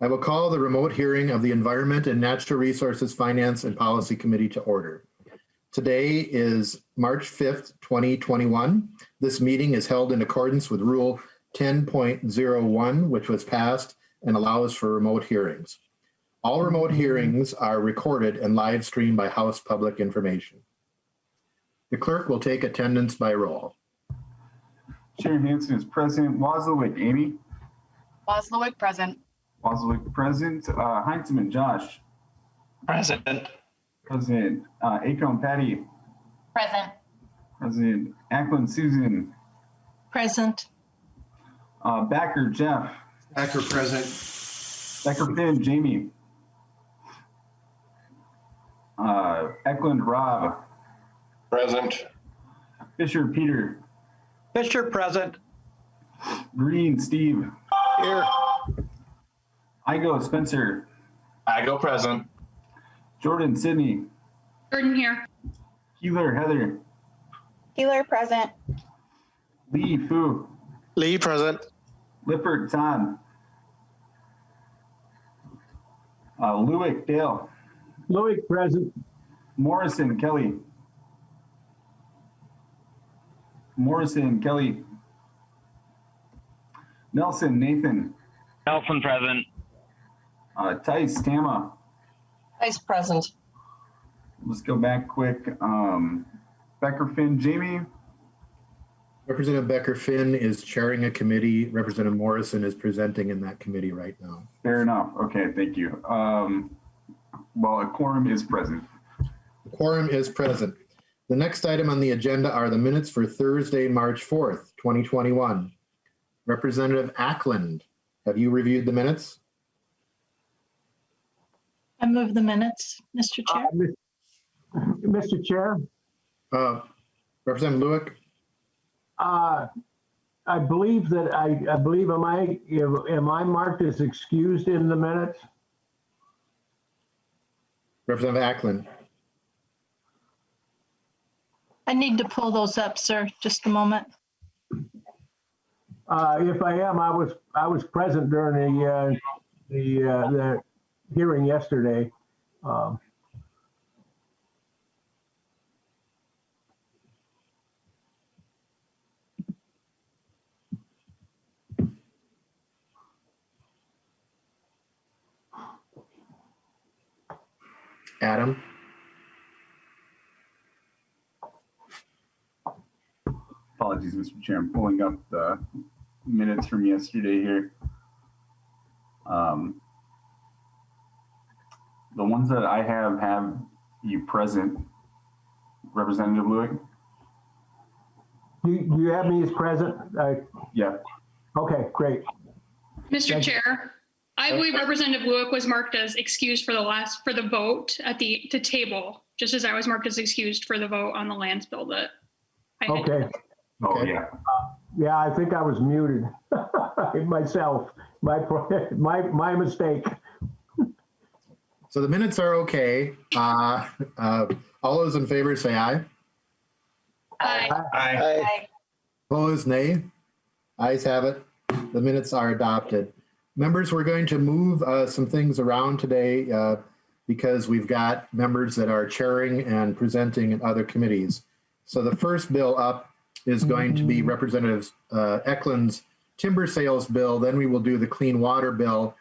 I will call the remote hearing of the Environment and Natural Resources Finance and Policy Committee to order. Today is March 5th, 2021. This meeting is held in accordance with Rule 10.01, which was passed and allows for remote hearings. All remote hearings are recorded and live streamed by House Public Information. The clerk will take attendance by roll. Chair Hansen is present. Wazlawik, Amy. Wazlawik, present. Wazlawik, present. Hansen, Josh. Present. Present. Ecklund, Patty. Present. Present. Ecklund, Susan. Present. Backer, Jeff. Backer, present. Becker, Finn, Jamie. Ecklund, Rob. Present. Fisher, Peter. Fisher, present. Green, Steve. Here. Igo, Spencer. Igo, present. Jordan, Sydney. Jordan here. Keeler, Heather. Keeler, present. Lee, Fu. Lee, present. Lippert, Todd. Lewick, Dale. Lewick, present. Morrison, Kelly. Morrison, Kelly. Nelson, Nathan. Nelson, present. Tice, Tama. Vice present. Let's go back quick. Becker, Finn, Jamie. Representative Becker Finn is chairing a committee. Representative Morrison is presenting in that committee right now. Fair enough. Okay, thank you. Well, a quorum is present. The quorum is present. The next item on the agenda are the minutes for Thursday, March 4th, 2021. Representative Ecklund, have you reviewed the minutes? I move the minutes, Mr. Chair. Mr. Chair, Representative Lewick? I believe that I believe am I marked as excused in the minutes? Representative Ecklund? I need to pull those up, sir. Just a moment. If I am, I was present during the hearing yesterday. Adam? Apologies, Mr. Chair. I'm pulling up the minutes from yesterday here. The ones that I have you present, Representative Lewick? Do you have me as present? Yeah. Okay, great. Mr. Chair, I believe Representative Lewick was marked as excused for the vote at the table, just as I was marked as excused for the vote on the lands bill that I had. Okay. Oh, yeah. Yeah, I think I was muted myself. My mistake. So the minutes are okay. All those in favor say aye. Aye. Aye. Opposed, nay. Ayes have it. The minutes are adopted. Members, we're going to move some things around today because we've got members that are chairing and presenting in other committees. So the first bill up is going to be Representative Ecklund's timber sales bill. Then we will do the clean water bill.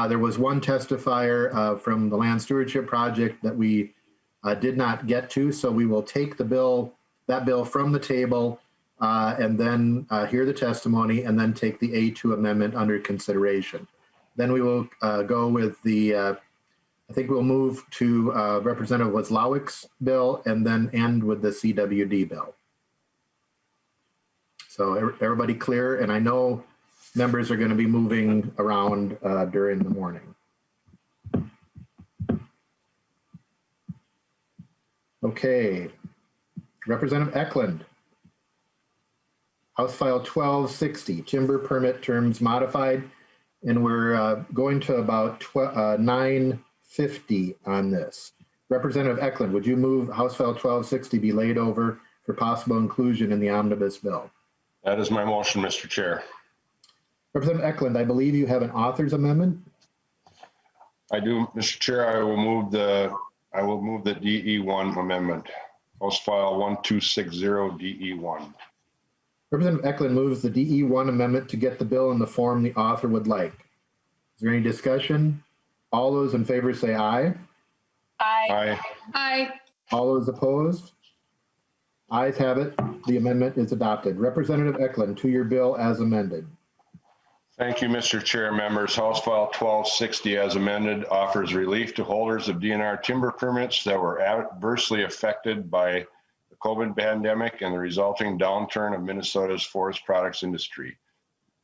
There was one testifier from the Land Stewardship Project that we did not get to, so we will take that bill from the table and then hear the testimony and then take the A2 amendment under consideration. Then we will go with I think we'll move to Representative Wazlawik's bill and then end with the CWD bill. So everybody clear? And I know members are going to be moving around during the morning. Okay, Representative Ecklund. House File 1260, timber permit terms modified, and we're going to about 9:50 on this. Representative Ecklund, would you move House File 1260 be laid over for possible inclusion in the omnibus bill? That is my motion, Mr. Chair. Representative Ecklund, I believe you have an author's amendment? I do, Mr. Chair. I will move the DE1 amendment. House File 1260 DE1. Representative Ecklund moves the DE1 amendment to get the bill in the form the author would like. Is there any discussion? All those in favor say aye. Aye. Aye. All those opposed? Ayes have it. The amendment is adopted. Representative Ecklund, to your bill as amended. Thank you, Mr. Chair. Members, House File 1260 as amended offers relief to holders of DNR timber permits that were adversely affected by the COVID pandemic and the resulting downturn of Minnesota's forest products industry.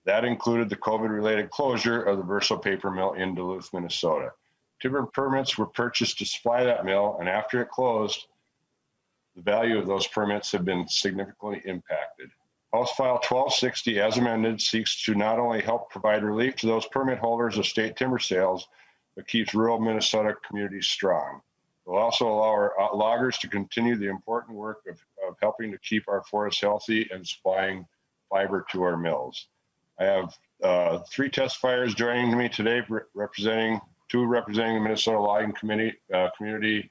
That included the COVID-related closure of the Verso paper mill in Duluth, Minnesota. Timber permits were purchased to supply that mill, and after it closed, the value of those permits have been significantly impacted. House File 1260 as amended seeks to not only help provide relief to those permit holders of state timber sales, but keeps rural Minnesota communities strong. It will also allow our loggers to continue the important work of helping to keep our forests healthy and supplying fiber to our mills. I have 3 testifiers joining me today, representing the Minnesota Logging Community,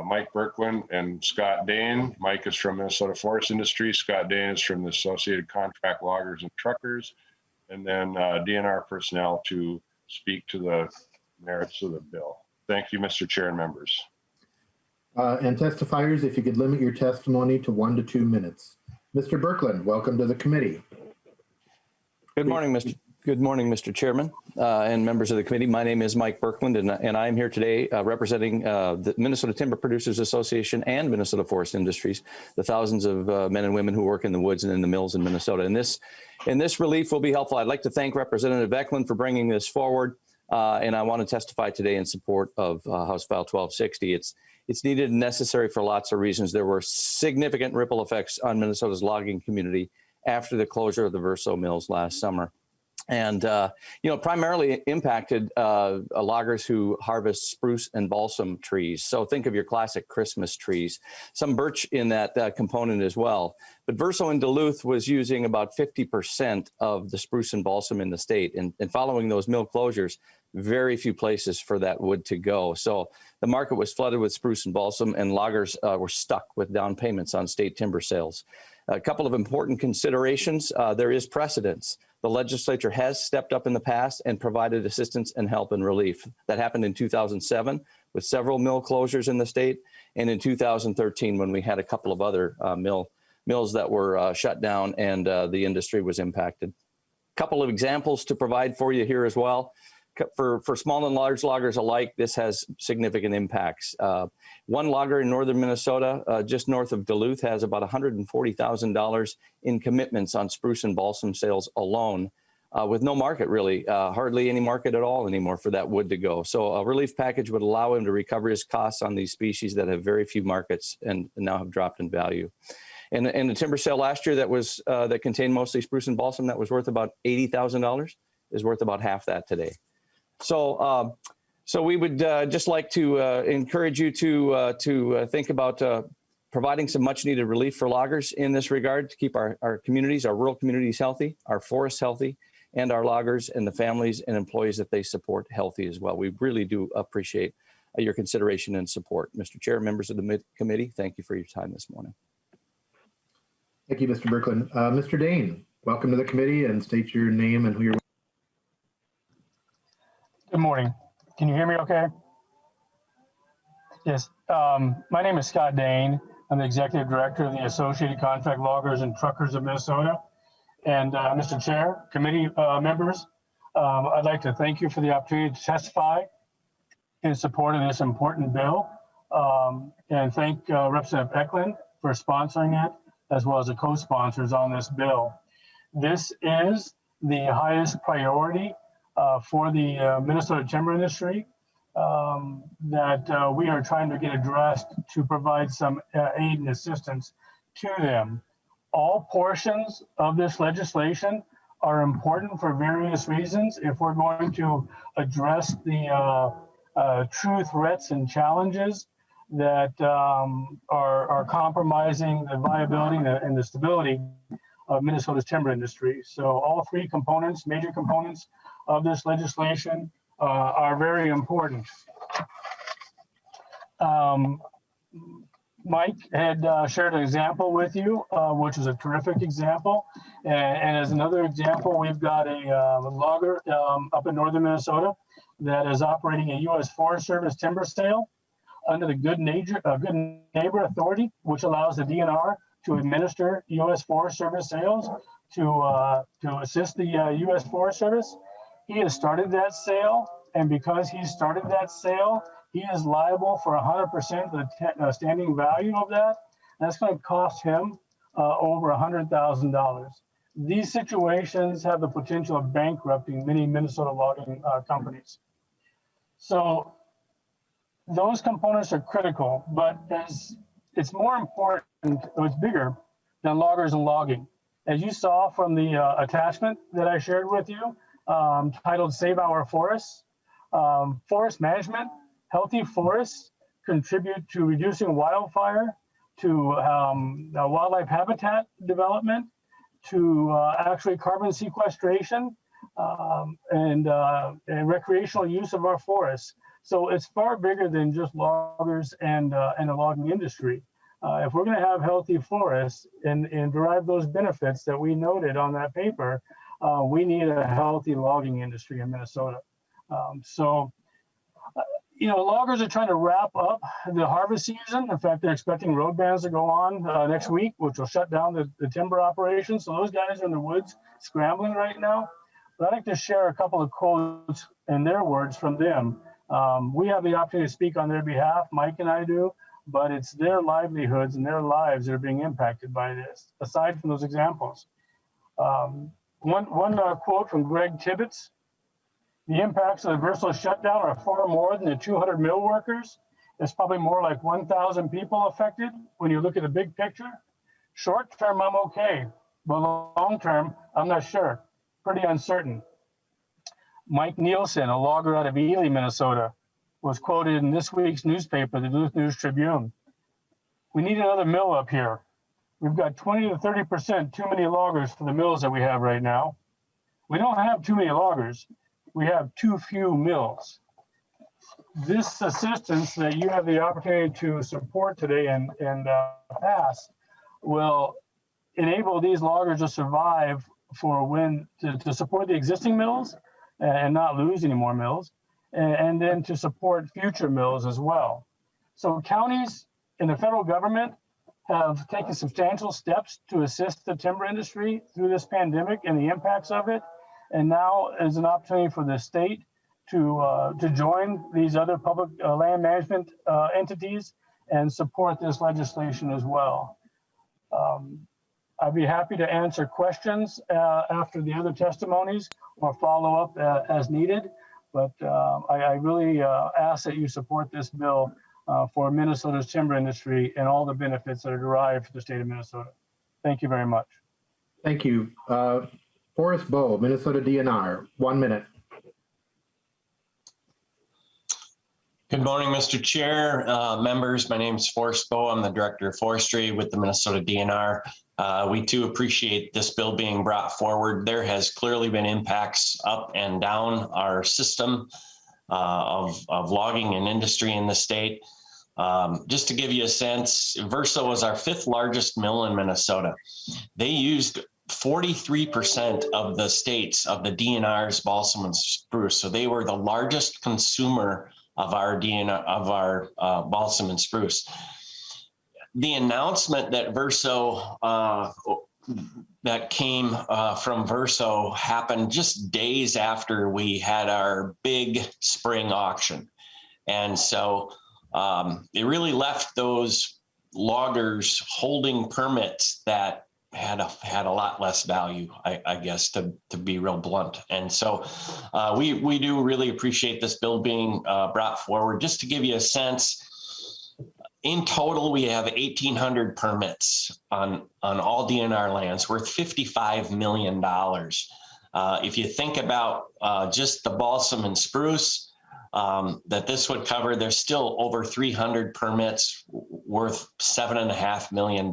Mike Birkeland and Scott Dane. Mike is from Minnesota Forest Industry. Scott Dane is from the Associated Contract Loggers and Truckers, and then DNR personnel to speak to the merits of the bill. Thank you, Mr. Chair and members. And testifiers, if you could limit your testimony to 1 to 2 minutes. Mr. Birkeland, welcome to the committee. Good morning, Mr. Chairman and members of the committee. My name is Mike Birkeland, and I am here today representing the Minnesota Timber Producers Association and Minnesota Forest Industries, the thousands of men and women who work in the woods and in the mills in Minnesota. And this relief will be helpful. I'd like to thank Representative Ecklund for bringing this forward, and I want to testify today in support of House File 1260. It's needed and necessary for lots of reasons. There were significant ripple effects on Minnesota's logging community after the closure of the Verso mills last summer. And, primarily impacted loggers who harvest spruce and balsam trees. So think of your classic Christmas trees, some birch in that component as well. But Verso in Duluth was using about 50% of the spruce and balsam in the state. And following those mill closures, very few places for that wood to go. So the market was flooded with spruce and balsam, and loggers were stuck with down payments on state timber sales. A couple of important considerations. There is precedence. The legislature has stepped up in the past and provided assistance and help and relief. That happened in 2007 with several mill closures in the state, and in 2013 when we had a couple of other mills that were shut down and the industry was impacted. A couple of examples to provide for you here as well. For small and large loggers alike, this has significant impacts. One logger in northern Minnesota, just north of Duluth, has about $140,000 in commitments on spruce and balsam sales alone, with no market really, hardly any market at all anymore for that wood to go. So a relief package would allow him to recover his costs on these species that have very few markets and now have dropped in value. And the timber sale last year that contained mostly spruce and balsam that was worth about $80,000 is worth about half that today. So we would just like to encourage you to think about providing some much needed relief for loggers in this regard to keep our communities, our rural communities healthy, our forests healthy, and our loggers and the families and employees that they support healthy as well. We really do appreciate your consideration and support. Mr. Chair, members of the committee, thank you for your time this morning. Thank you, Mr. Birkeland. Mr. Dane, welcome to the committee, and state your name and who you're. Good morning. Can you hear me okay? Yes. My name is Scott Dane. I'm the Executive Director of the Associated Contract Loggers and Truckers of Minnesota. And Mr. Chair, committee members, I'd like to thank you for the opportunity to testify in support of this important bill. And thank Representative Ecklund for sponsoring it, as well as the co-sponsors on this bill. This is the highest priority for the Minnesota timber industry that we are trying to get addressed to provide some aid and assistance to them. All portions of this legislation are important for various reasons. If we're going to address the true threats and challenges that are compromising the viability and the stability of Minnesota's timber industry. So all 3 components, major components of this legislation are very important. Mike had shared an example with you, which is a terrific example. And as another example, we've got a logger up in northern Minnesota that is operating a U.S. Forest Service timber sale under the Good Neighbor Authority, which allows the DNR to administer U.S. Forest Service sales to assist the U.S. Forest Service. He has started that sale, and because he started that sale, he is liable for 100% of the standing value of that. That's going to cost him over $100,000. These situations have the potential of bankrupting many Minnesota logging companies. So those components are critical, but it's more important, it's bigger than loggers and logging. As you saw from the attachment that I shared with you, titled Save Our Forests, forest management, healthy forests contribute to reducing wildfire, to wildlife habitat development, to actually carbon sequestration, and recreational use of our forests. So it's far bigger than just loggers and the logging industry. If we're going to have healthy forests and derive those benefits that we noted on that paper, we need a healthy logging industry in Minnesota. Loggers are trying to wrap up the harvest season. In fact, they're expecting road bans to go on next week, which will shut down the timber operations. So those guys are in the woods scrambling right now. But I'd like to share a couple of quotes in their words from them. We have the opportunity to speak on their behalf, Mike and I do, but it's their livelihoods and their lives that are being impacted by this, aside from those examples. One quote from Greg Tibbetts: "The impacts of the Verso shutdown are far more than the 200 mill workers. It's probably more like 1,000 people affected when you look at the big picture. Short term, I'm okay, but long term, I'm not sure. Pretty uncertain." Mike Nielsen, a logger out of Ely, Minnesota, was quoted in this week's newspaper, the Duluth News Tribune. "We need another mill up here. We've got 20 to 30% too many loggers for the mills that we have right now. We don't have too many loggers. We have too few mills." This assistance that you have the opportunity to support today and pass will enable these loggers to survive to support the existing mills and not lose any more mills, and then to support future mills as well. So counties and the federal government have taken substantial steps to assist the timber industry through this pandemic and the impacts of it. And now is an opportunity for the state to join these other public land management entities and support this legislation as well. I'd be happy to answer questions after the other testimonies or follow up as needed. But I really ask that you support this bill for Minnesota's timber industry and all the benefits that are derived for the state of Minnesota. Thank you very much. Thank you. Forrest Bowe, Minnesota DNR, 1 minute. Good morning, Mr. Chair, members. My name is Forrest Bowe. I'm the Director of Forestry with the Minnesota DNR. We too appreciate this bill being brought forward. There has clearly been impacts up and down our system of logging and industry in the state. Just to give you a sense, Verso was our 5th largest mill in Minnesota. They used 43% of the states of the DNR's balsam and spruce. So they were the largest consumer of our balsam and spruce. The announcement that Verso that came from Verso happened just days after we had our big spring auction, and so it really left those loggers holding permits that had a lot less value, I guess, to be real blunt. And so we do really appreciate this bill being brought forward. Just to give you a sense, in total, we have 1,800 permits on all DNR lands worth $55 million. If you think about just the balsam and spruce that this would cover, there's still over 300 permits worth $7.5 million.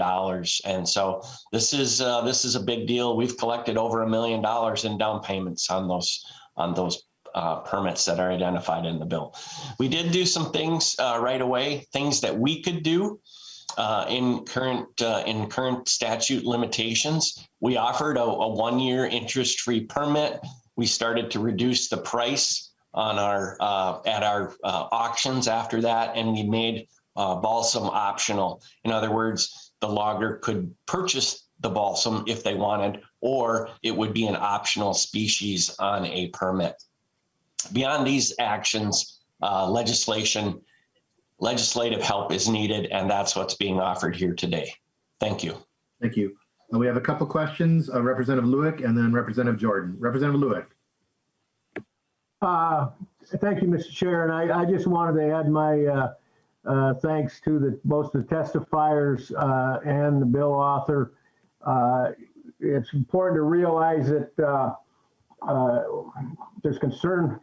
And so this is a big deal. We've collected over $1 million in down payments on those permits that are identified in the bill. We did do some things right away, things that we could do in current statute limitations. We offered a 1-year interest-free permit. We started to reduce the price on our at our auctions after that, and we made balsam optional. In other words, the logger could purchase the balsam if they wanted, or it would be an optional species on a permit. Beyond these actions, legislative help is needed, and that's what's being offered here today. Thank you. Thank you. We have a couple questions, Representative Lewick and then Representative Jordan. Representative Lewick. Thank you, Mr. Chair. And I just wanted to add my thanks to both the testifiers and the bill author. It's important to realize that there's concern.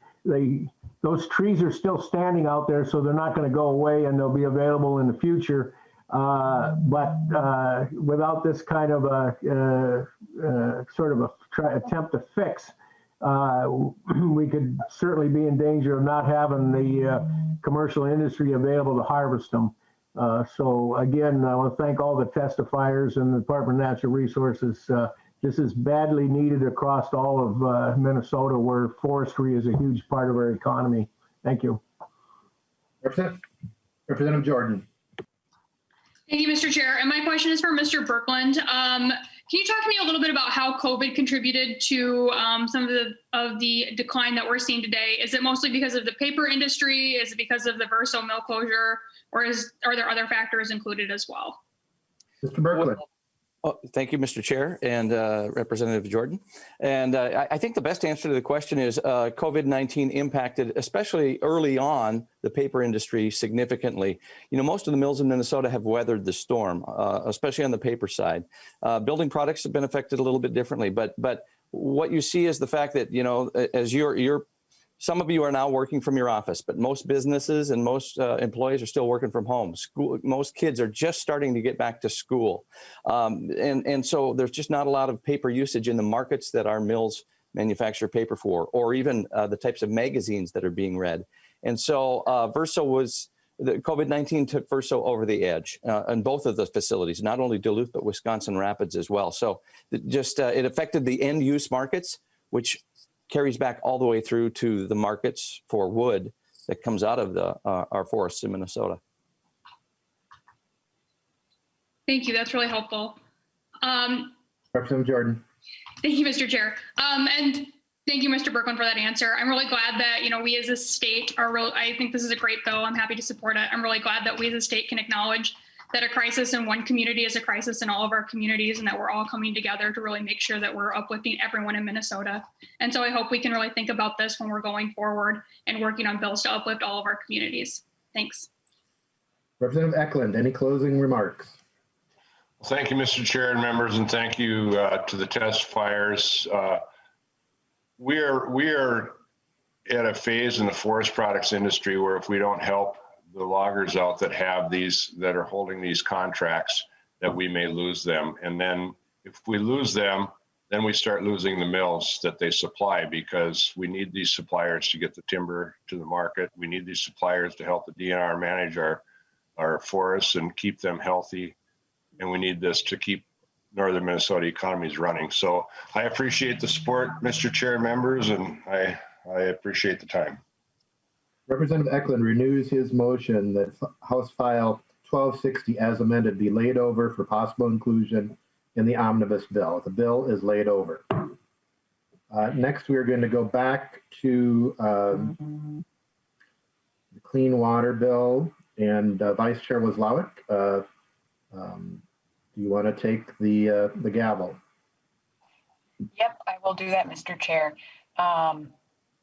Those trees are still standing out there, so they're not going to go away, and they'll be available in the future. But without this kind of a sort of attempt to fix, we could certainly be in danger of not having the commercial industry available to harvest them. So again, I want to thank all the testifiers and the Department of Natural Resources. This is badly needed across all of Minnesota, where forestry is a huge part of our economy. Thank you. Representative Jordan. Thank you, Mr. Chair. And my question is for Mr. Birkeland. Can you talk to me a little bit about how COVID contributed to some of the decline that we're seeing today? Is it mostly because of the paper industry? Is it because of the Verso mill closure? Or are there other factors included as well? Mr. Birkeland. Oh, thank you, Mr. Chair and Representative Jordan. And I think the best answer to the question is COVID-19 impacted, especially early on, the paper industry significantly. You know, most of the mills in Minnesota have weathered the storm, especially on the paper side. Building products have been affected a little bit differently, but what you see is the fact that, you know, as some of you are now working from your office, but most businesses and most employees are still working from home. Most kids are just starting to get back to school. And so there's just not a lot of paper usage in the markets that our mills manufacture paper for, or even the types of magazines that are being read. And so COVID-19 took Verso over the edge in both of the facilities, not only Duluth, but Wisconsin Rapids as well. So it affected the end use markets, which carries back all the way through to the markets for wood that comes out of our forests in Minnesota. Thank you. That's really helpful. Representative Jordan. Thank you, Mr. Chair. And thank you, Mr. Birkeland, for that answer. I'm really glad that, you know, we as a state I think this is a great bill. I'm happy to support it. I'm really glad that we as a state can acknowledge that a crisis in one community is a crisis in all of our communities, and that we're all coming together to really make sure that we're uplifting everyone in Minnesota. And so I hope we can really think about this when we're going forward and working on bills to uplift all of our communities. Thanks. Representative Ecklund, any closing remarks? Thank you, Mr. Chair and members, and thank you to the testifiers. We are at a phase in the forest products industry where if we don't help the loggers out that are holding these contracts, that we may lose them. And then if we lose them, then we start losing the mills that they supply, because we need these suppliers to get the timber to the market. We need these suppliers to help the DNR manage our forests and keep them healthy. And we need this to keep northern Minnesota economies running. So I appreciate the support, Mr. Chair, members, and I appreciate the time. Representative Ecklund renews his motion that House File 1260 as amended be laid over for possible inclusion in the omnibus bill. The bill is laid over. Next, we are going to go back to the Clean Water Bill, and Vice Chair Wazlawik, do you want to take the gavel? Yep, I will do that, Mr. Chair.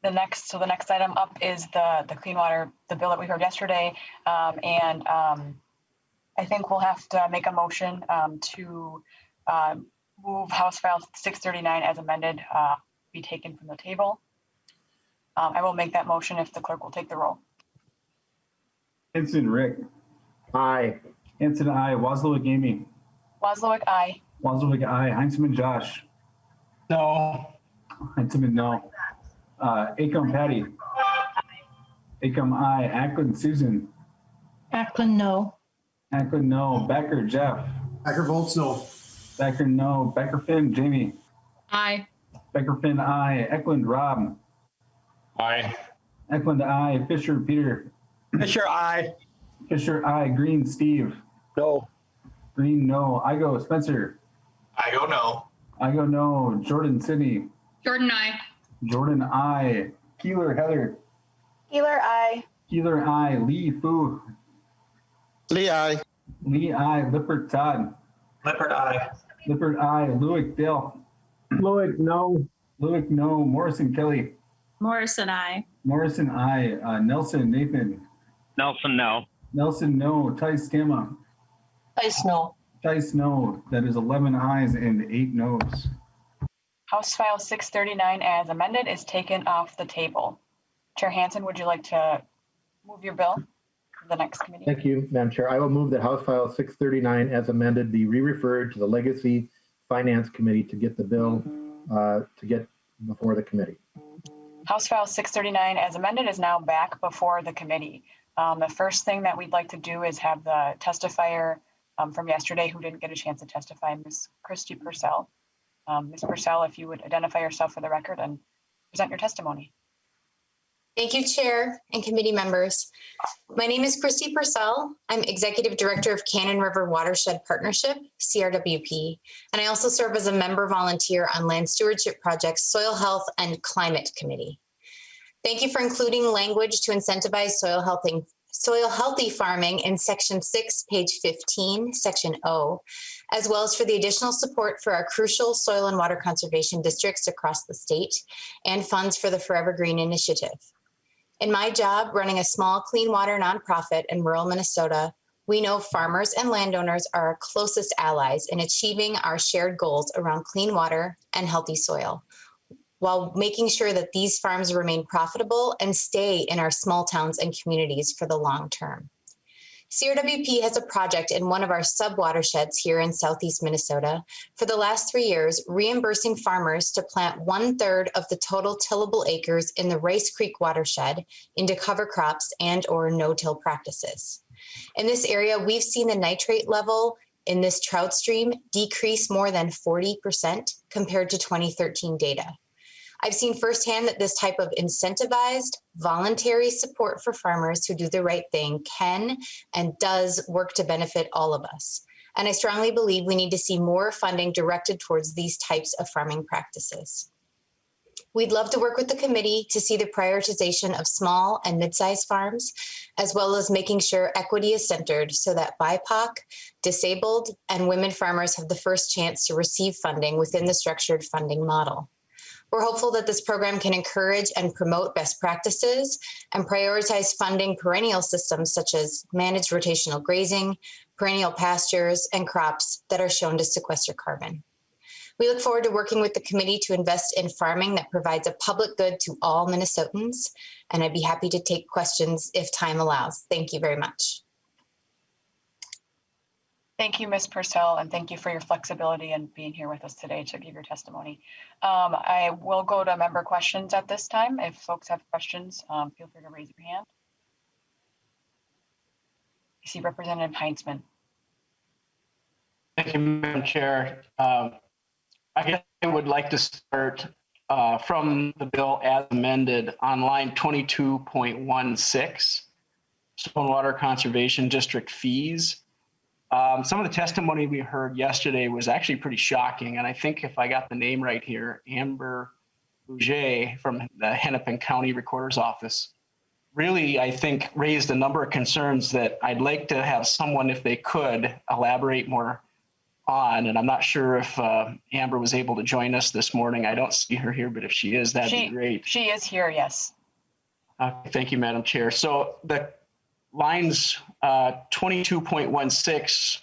The next item up is the Clean Water, the bill that we heard yesterday. And I think we'll have to make a motion to move House File 639 as amended, be taken from the table. I will make that motion if the clerk will take the roll. Hansen, Rick. Aye. Hansen, aye. Wazlawik, Amy. Wazlawik, aye. Wazlawik, aye. Hansen, Josh. No. Hansen, no. Acom Patty. Acom I. Ecklund Susan. Ecklund, no. Ecklund no. Becker Jeff. Becker votes no. Becker no. Becker Finn Jamie. Aye. Becker Finn I. Ecklund Rob. Aye. Ecklund I. Fisher Peter. Fisher, aye. Fisher I. Green Steve. No. Green no. I go Spencer. I go no. I go no. Jordan Sydney. Jordan, aye. Jordan I. Keeler Heather. Healer, I. Keeler I. Lee Fu. Lee, aye. Lee I. Lippert Todd. Lippert, aye. Lippert I. Lewick Dale. Fluid, no. Lewick no. Morrison Kelly. Morrison, I. Morrison I. Nelson Nathan. Nelson, no. Nelson no. Tice Tama. Tice, no. Tice no. That is 11 ayes and 8 noes. House File 639 as amended is taken off the table. Chair Hansen, would you like to move your bill to the next committee? Thank you, Madam Chair. I will move that House File 639 as amended be re-referred to the Legacy Finance Committee to get the bill to get before the committee. House File 639 as amended is now back before the committee. The first thing that we'd like to do is have the testifier from yesterday who didn't get a chance to testify, Ms. Christy Purcell. Ms. Purcell, if you would identify yourself for the record and present your testimony. Thank you, Chair and committee members. My name is Christy Purcell. I'm Executive Director of Cannon River Watershed Partnership, CRWP, and I also serve as a member volunteer on Land Stewardship Project's Soil Health and Climate Committee. Thank you for including language to incentivize soil healthy farming in Section 6, page 15, Section O, as well as for the additional support for our crucial soil and water conservation districts across the state and funds for the Forever Green Initiative. In my job, running a small clean water nonprofit in rural Minnesota, we know farmers and landowners are our closest allies in achieving our shared goals around clean water and healthy soil, while making sure that these farms remain profitable and stay in our small towns and communities for the long term. CRWP has a project in one of our sub-watersheds here in Southeast Minnesota for the last 3 years, reimbursing farmers to plant 1/3 of the total tillable acres in the Rice Creek watershed into cover crops and or no-till practices. In this area, we've seen the nitrate level in this trout stream decrease more than 40% compared to 2013 data. I've seen firsthand that this type of incentivized, voluntary support for farmers who do the right thing can and does work to benefit all of us. And I strongly believe we need to see more funding directed towards these types of farming practices. We'd love to work with the committee to see the prioritization of small and mid-sized farms, as well as making sure equity is centered so that BIPOC, disabled, and women farmers have the first chance to receive funding within the structured funding model. We're hopeful that this program can encourage and promote best practices and prioritize funding perennial systems such as managed rotational grazing, perennial pastures, and crops that are shown to sequester carbon. We look forward to working with the committee to invest in farming that provides a public good to all Minnesotans, and I'd be happy to take questions if time allows. Thank you very much. Thank you, Ms. Purcell, and thank you for your flexibility and being here with us today to give your testimony. I will go to member questions at this time. If folks have questions, feel free to raise your hand. I see Representative Heinzman. Thank you, Madam Chair. I guess I would like to start from the bill as amended on line 22.16, Stormwater Conservation District fees. Some of the testimony we heard yesterday was actually pretty shocking. And I think if I got the name right here, Amber Bouget from the Hennepin County Recorder's Office really, I think, raised a number of concerns that I'd like to have someone, if they could, elaborate more on. And I'm not sure if Amber was able to join us this morning. I don't see her here, but if she is, that'd be great. She is here, yes. Thank you, Madam Chair. So the lines 22.16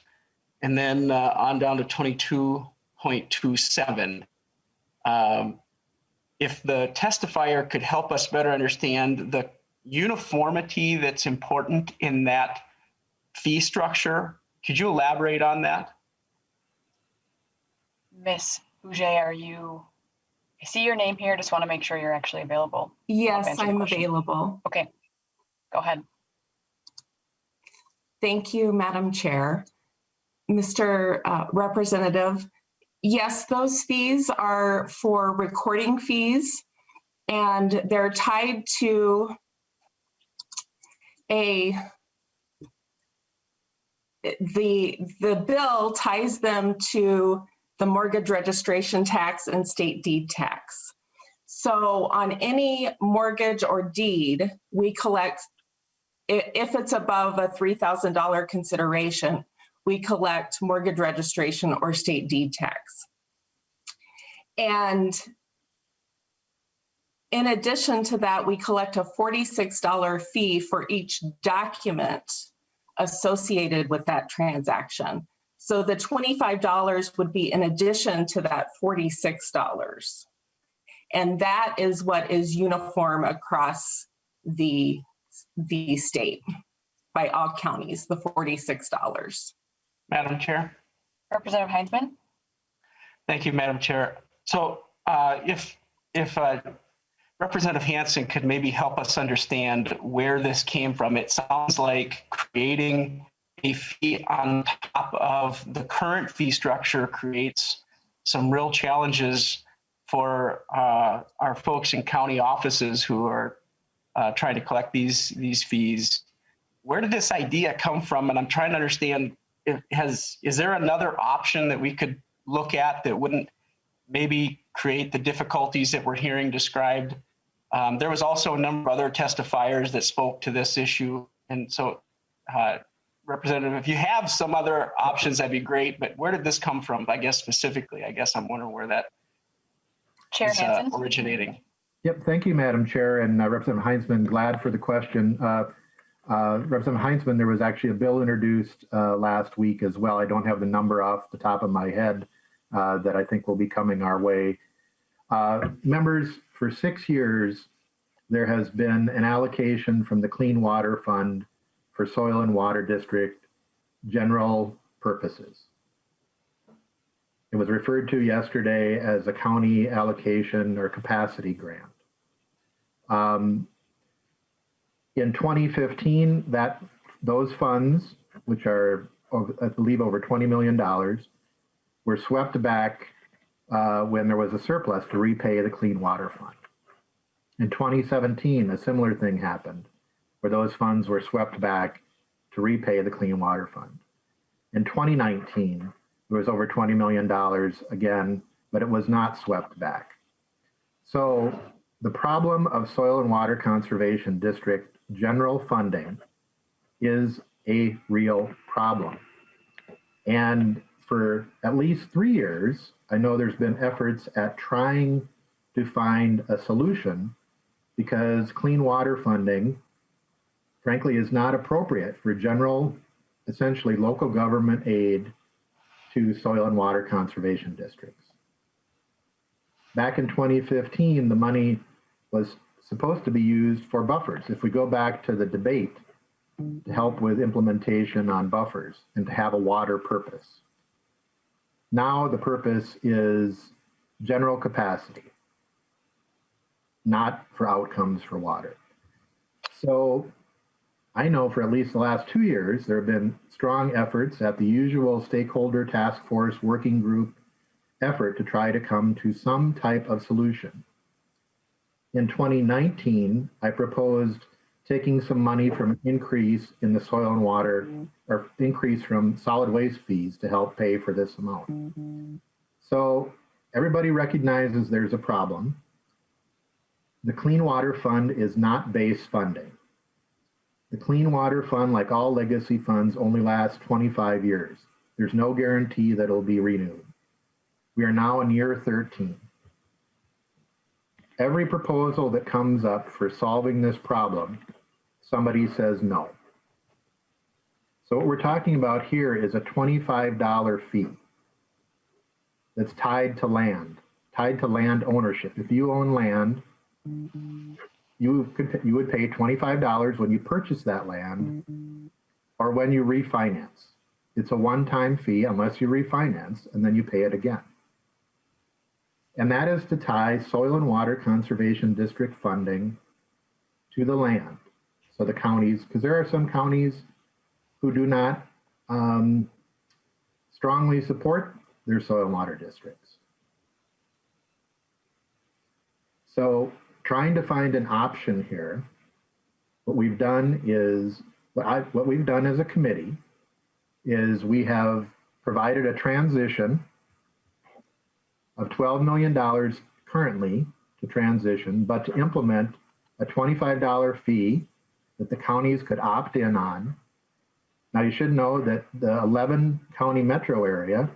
and then on down to 22.27. If the testifier could help us better understand the uniformity that's important in that fee structure, could you elaborate on that? Ms. Bouget, are you I see your name here. Just want to make sure you're actually available. Yes, answer the I'm question. available. Okay, go ahead. Thank you, Madam Chair. Mr. Representative, yes, those fees are for recording fees, and they're tied to the bill ties them to the mortgage registration tax and state deed tax. So on any mortgage or deed, we collect, if it's above a $3,000 consideration, we collect mortgage registration or state deed tax. And in addition to that, we collect a $46 fee for each document associated with that transaction. So the $25 would be in addition to that $46. And that is what is uniform across the state by all counties, the $46. Madam Chair. Representative Heinzman. Thank you, Madam Chair. So if Representative Hansen could maybe help us understand where this came from. It sounds like creating a fee on top of the current fee structure creates some real challenges for our folks in county offices who are trying to collect these fees. Where did this idea come from? And I'm trying to understand, is there another option that we could look at that wouldn't maybe create the difficulties that we're hearing described? There was also a number of other testifiers that spoke to this issue. And so, Representative, if you have some other options, that'd be great. But where did this come from? I guess specifically, I guess I'm wondering where that Chair is Hansen. originating. Yep, thank you, Madam Chair, and Representative Heinzman, glad for the question. Representative Heinzman, there was actually a bill introduced last week as well. I don't have the number off the top of my head that I think will be coming our way. Members, for 6 years, there has been an allocation from the Clean Water Fund for Soil and Water District general purposes. It was referred to yesterday as a county allocation or capacity grant. In 2015, those funds, which are, I believe, over $20 million, were swept back when there was a surplus to repay the Clean Water Fund. In 2017, a similar thing happened, where those funds were swept back to repay the Clean Water Fund. In 2019, there was over $20 million again, but it was not swept back. So the problem of Soil and Water Conservation District general funding is a real problem. And for at least 3 years, I know there's been efforts at trying to find a solution because clean water funding, frankly, is not appropriate for general, essentially local government aid to soil and water conservation districts. Back in 2015, the money was supposed to be used for buffers. If we go back to the debate, to help with implementation on buffers and to have a water purpose. Now the purpose is general capacity, not for outcomes for water. So I know for at least the last 2 years, there have been strong efforts at the usual stakeholder task force working group effort to try to come to some type of solution. In 2019, I proposed taking some money from increase in the soil and water, or increase from solid waste fees to help pay for this amount. So everybody recognizes there's a problem. The Clean Water Fund is not base funding. The Clean Water Fund, like all legacy funds, only lasts 25 years. There's no guarantee that it'll be renewed. We are now in year 13. Every proposal that comes up for solving this problem, somebody says no. So what we're talking about here is a $25 fee that's tied to land ownership. If you own land, you would pay $25 when you purchase that land or when you refinance. It's a one-time fee unless you refinance, and then you pay it again. and that is to tie soil and water conservation district funding to the land. So the counties, because there are some counties who do not strongly support their soil and water districts. So trying to find an option here, what we've done is, what we've done as a committee is we have provided a transition of $12 million currently to transition, but to implement a $25 fee that the counties could opt in on. Now you should know that the 11 county metro area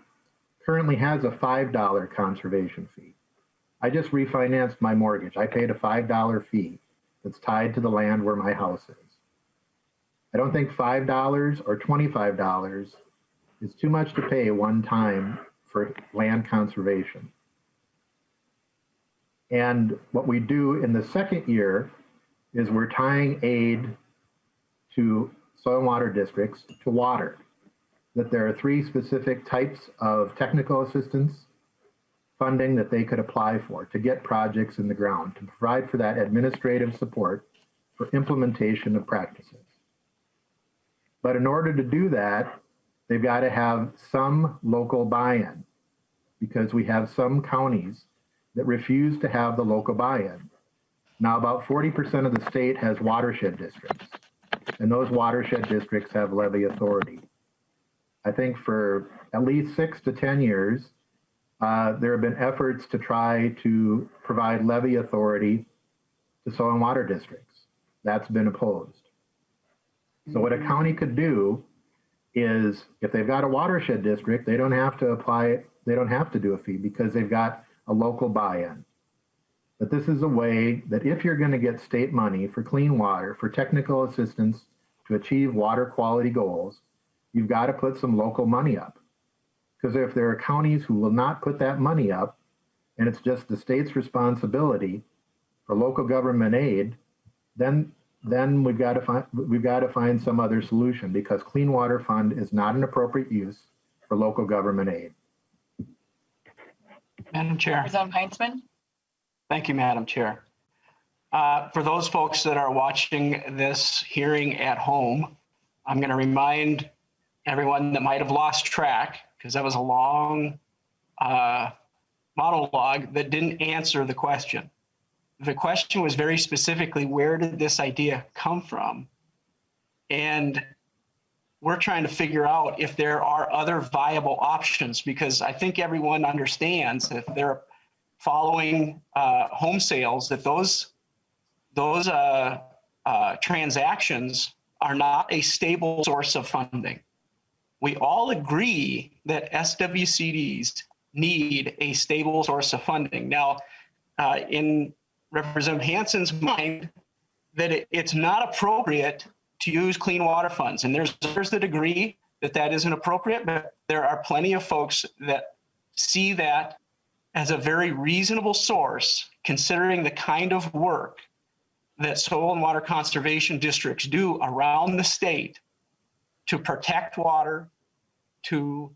currently has a $5 conservation fee. I just refinanced my mortgage. I paid a $5 fee that's tied to the land where my house is. I don't think $5 or $25 is too much to pay one time for land conservation. And what we do in the second year is we're tying aid to soil and water districts to water. That there are 3 specific types of technical assistance funding that they could apply for to get projects in the ground, to provide for that administrative support for implementation of practices. But in order to do that, they've got to have some local buy-in, because we have some counties that refuse to have the local buy-in. Now, about 40% of the state has watershed districts, and those watershed districts have levy authority. I think for at least 6 to 10 years, there have been efforts to try to provide levy authority to soil and water districts. That's been opposed. So what a county could do is, if they've got a watershed district, they don't have to apply, they don't have to do a fee because they've got a local buy-in. But this is a way that if you're going to get state money for clean water, for technical assistance to achieve water quality goals, you've got to put some local money up. Because if there are counties who will not put that money up, and it's just the state's responsibility for local government aid, then we've got to find some other solution, because Clean Water Fund is not an appropriate use for local government aid. Madam Chair. Representative Heinzman. Thank you, Madam Chair. For those folks that are watching this hearing at home, I'm going to remind everyone that might have lost track, because that was a long monologue that didn't answer the question. The question was very specifically, where did this idea come from? And we're trying to figure out if there are other viable options, because I think everyone understands that if they're following home sales, that those transactions are not a stable source of funding. We all agree that SWCDs need a stable source of funding. Now, in Representative Hansen's mind, that it's not appropriate to use clean water funds. And there's others that agree that that isn't appropriate, but there are plenty of folks that see that as a very reasonable source, considering the kind of work that soil and water conservation districts do around the state to protect water, to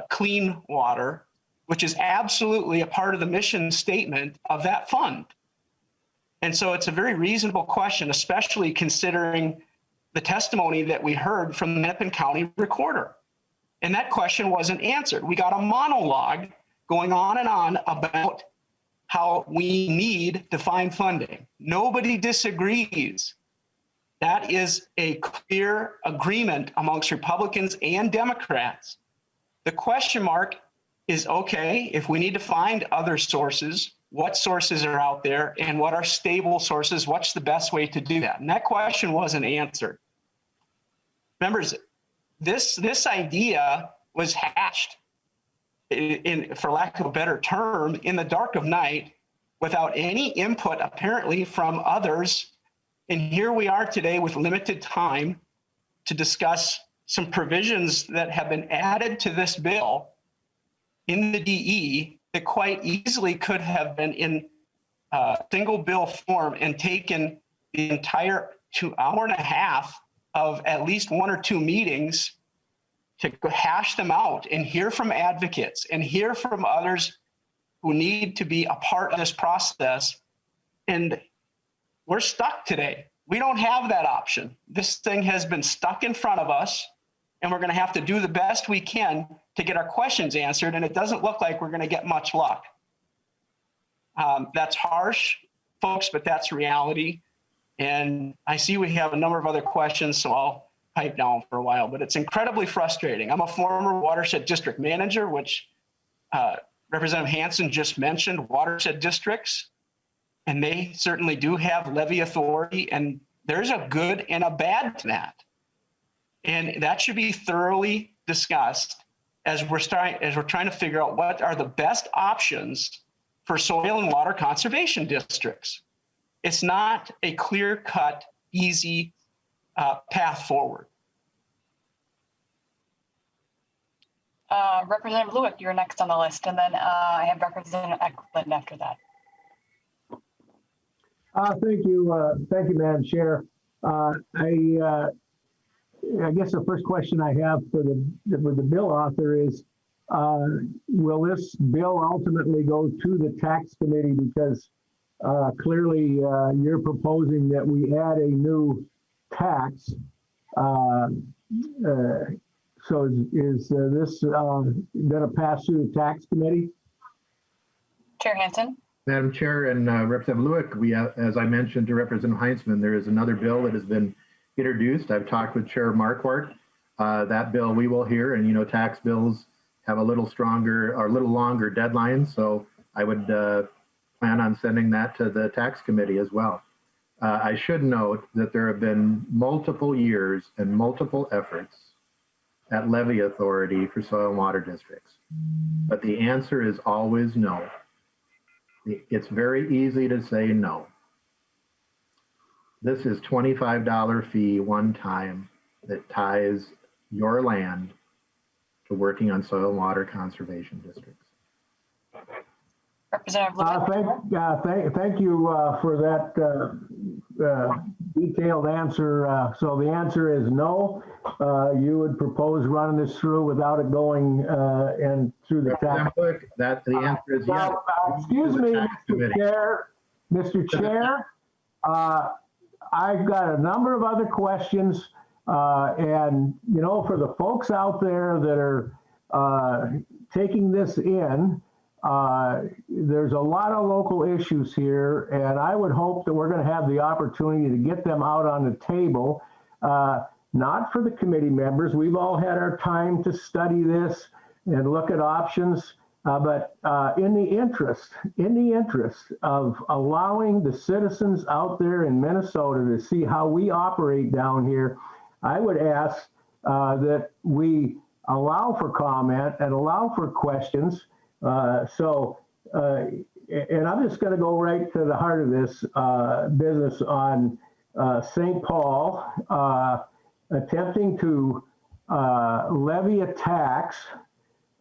clean water, which is absolutely a part of the mission statement of that fund. And so it's a very reasonable question, especially considering the testimony that we heard from the Hennepin County Recorder. And that question wasn't answered. We got a monologue going on and on about how we need to find funding. Nobody disagrees. That is a clear agreement amongst Republicans and Democrats. The question mark is, okay, if we need to find other sources, what sources are out there and what are stable sources? What's the best way to do that? And that question wasn't answered. Members, this idea was hatched, for lack of a better term, in the dark of night without any input apparently from others. And here we are today with limited time to discuss some provisions that have been added to this bill in the DE that quite easily could have been in single bill form and taken the entire 2.5 hours of at least 1 or 2 meetings to hash them out and hear from advocates and hear from others who need to be a part of this process. And we're stuck today. We don't have that option. This thing has been stuck in front of us, and we're going to have to do the best we can to get our questions answered. And it doesn't look like we're going to get much luck. That's harsh, folks, but that's reality. And I see we have a number of other questions, so I'll pipe down for a while, but it's incredibly frustrating. I'm a former watershed district manager, which Representative Hansen just mentioned, watershed districts, and they certainly do have levy authority, and there's a good and a bad to that. And that should be thoroughly discussed as we're trying to figure out what are the best options for soil and water conservation districts. It's not a clear-cut, easy path forward. Representative Lewick, you're next on the list, and then I have Representative Ecklund after that. Thank you, Madam Chair. I guess the first question I have for the bill author is, will this bill ultimately go to the tax committee? Because clearly you're proposing that we add a new tax. So is this going to pass through the tax committee? Chair Hansen. Madam Chair and Representative Lewick, we, as I mentioned to Representative Heinzman, there is another bill that has been introduced. I've talked with Chair Marquardt. That bill we will hear, and you know, tax bills have a little stronger or a little longer deadlines, so I would plan on sending that to the tax committee as well. I should note that there have been multiple years and multiple efforts at levy authority for soil and water districts, but the answer is always no. It's very easy to say no. This is $25 fee one time that ties your land to working on soil and water conservation districts. Representative Thank you for that detailed answer. So the answer is no. You would propose running this through without it going and through the tax. That the answer is yes. Excuse me, Mr. Chair. Mr. Chair, I've got a number of other questions, and you know, for the folks out there that are taking this in, there's a lot of local issues here, and I would hope that we're going to have the opportunity to get them out on the table. Not for the committee members. We've all had our time to study this and look at options, but in the interest of allowing the citizens out there in Minnesota to see how we operate down here, I would ask that we allow for comment and allow for questions. And I'm just going to go right to the heart of this business on St. Paul attempting to levy a tax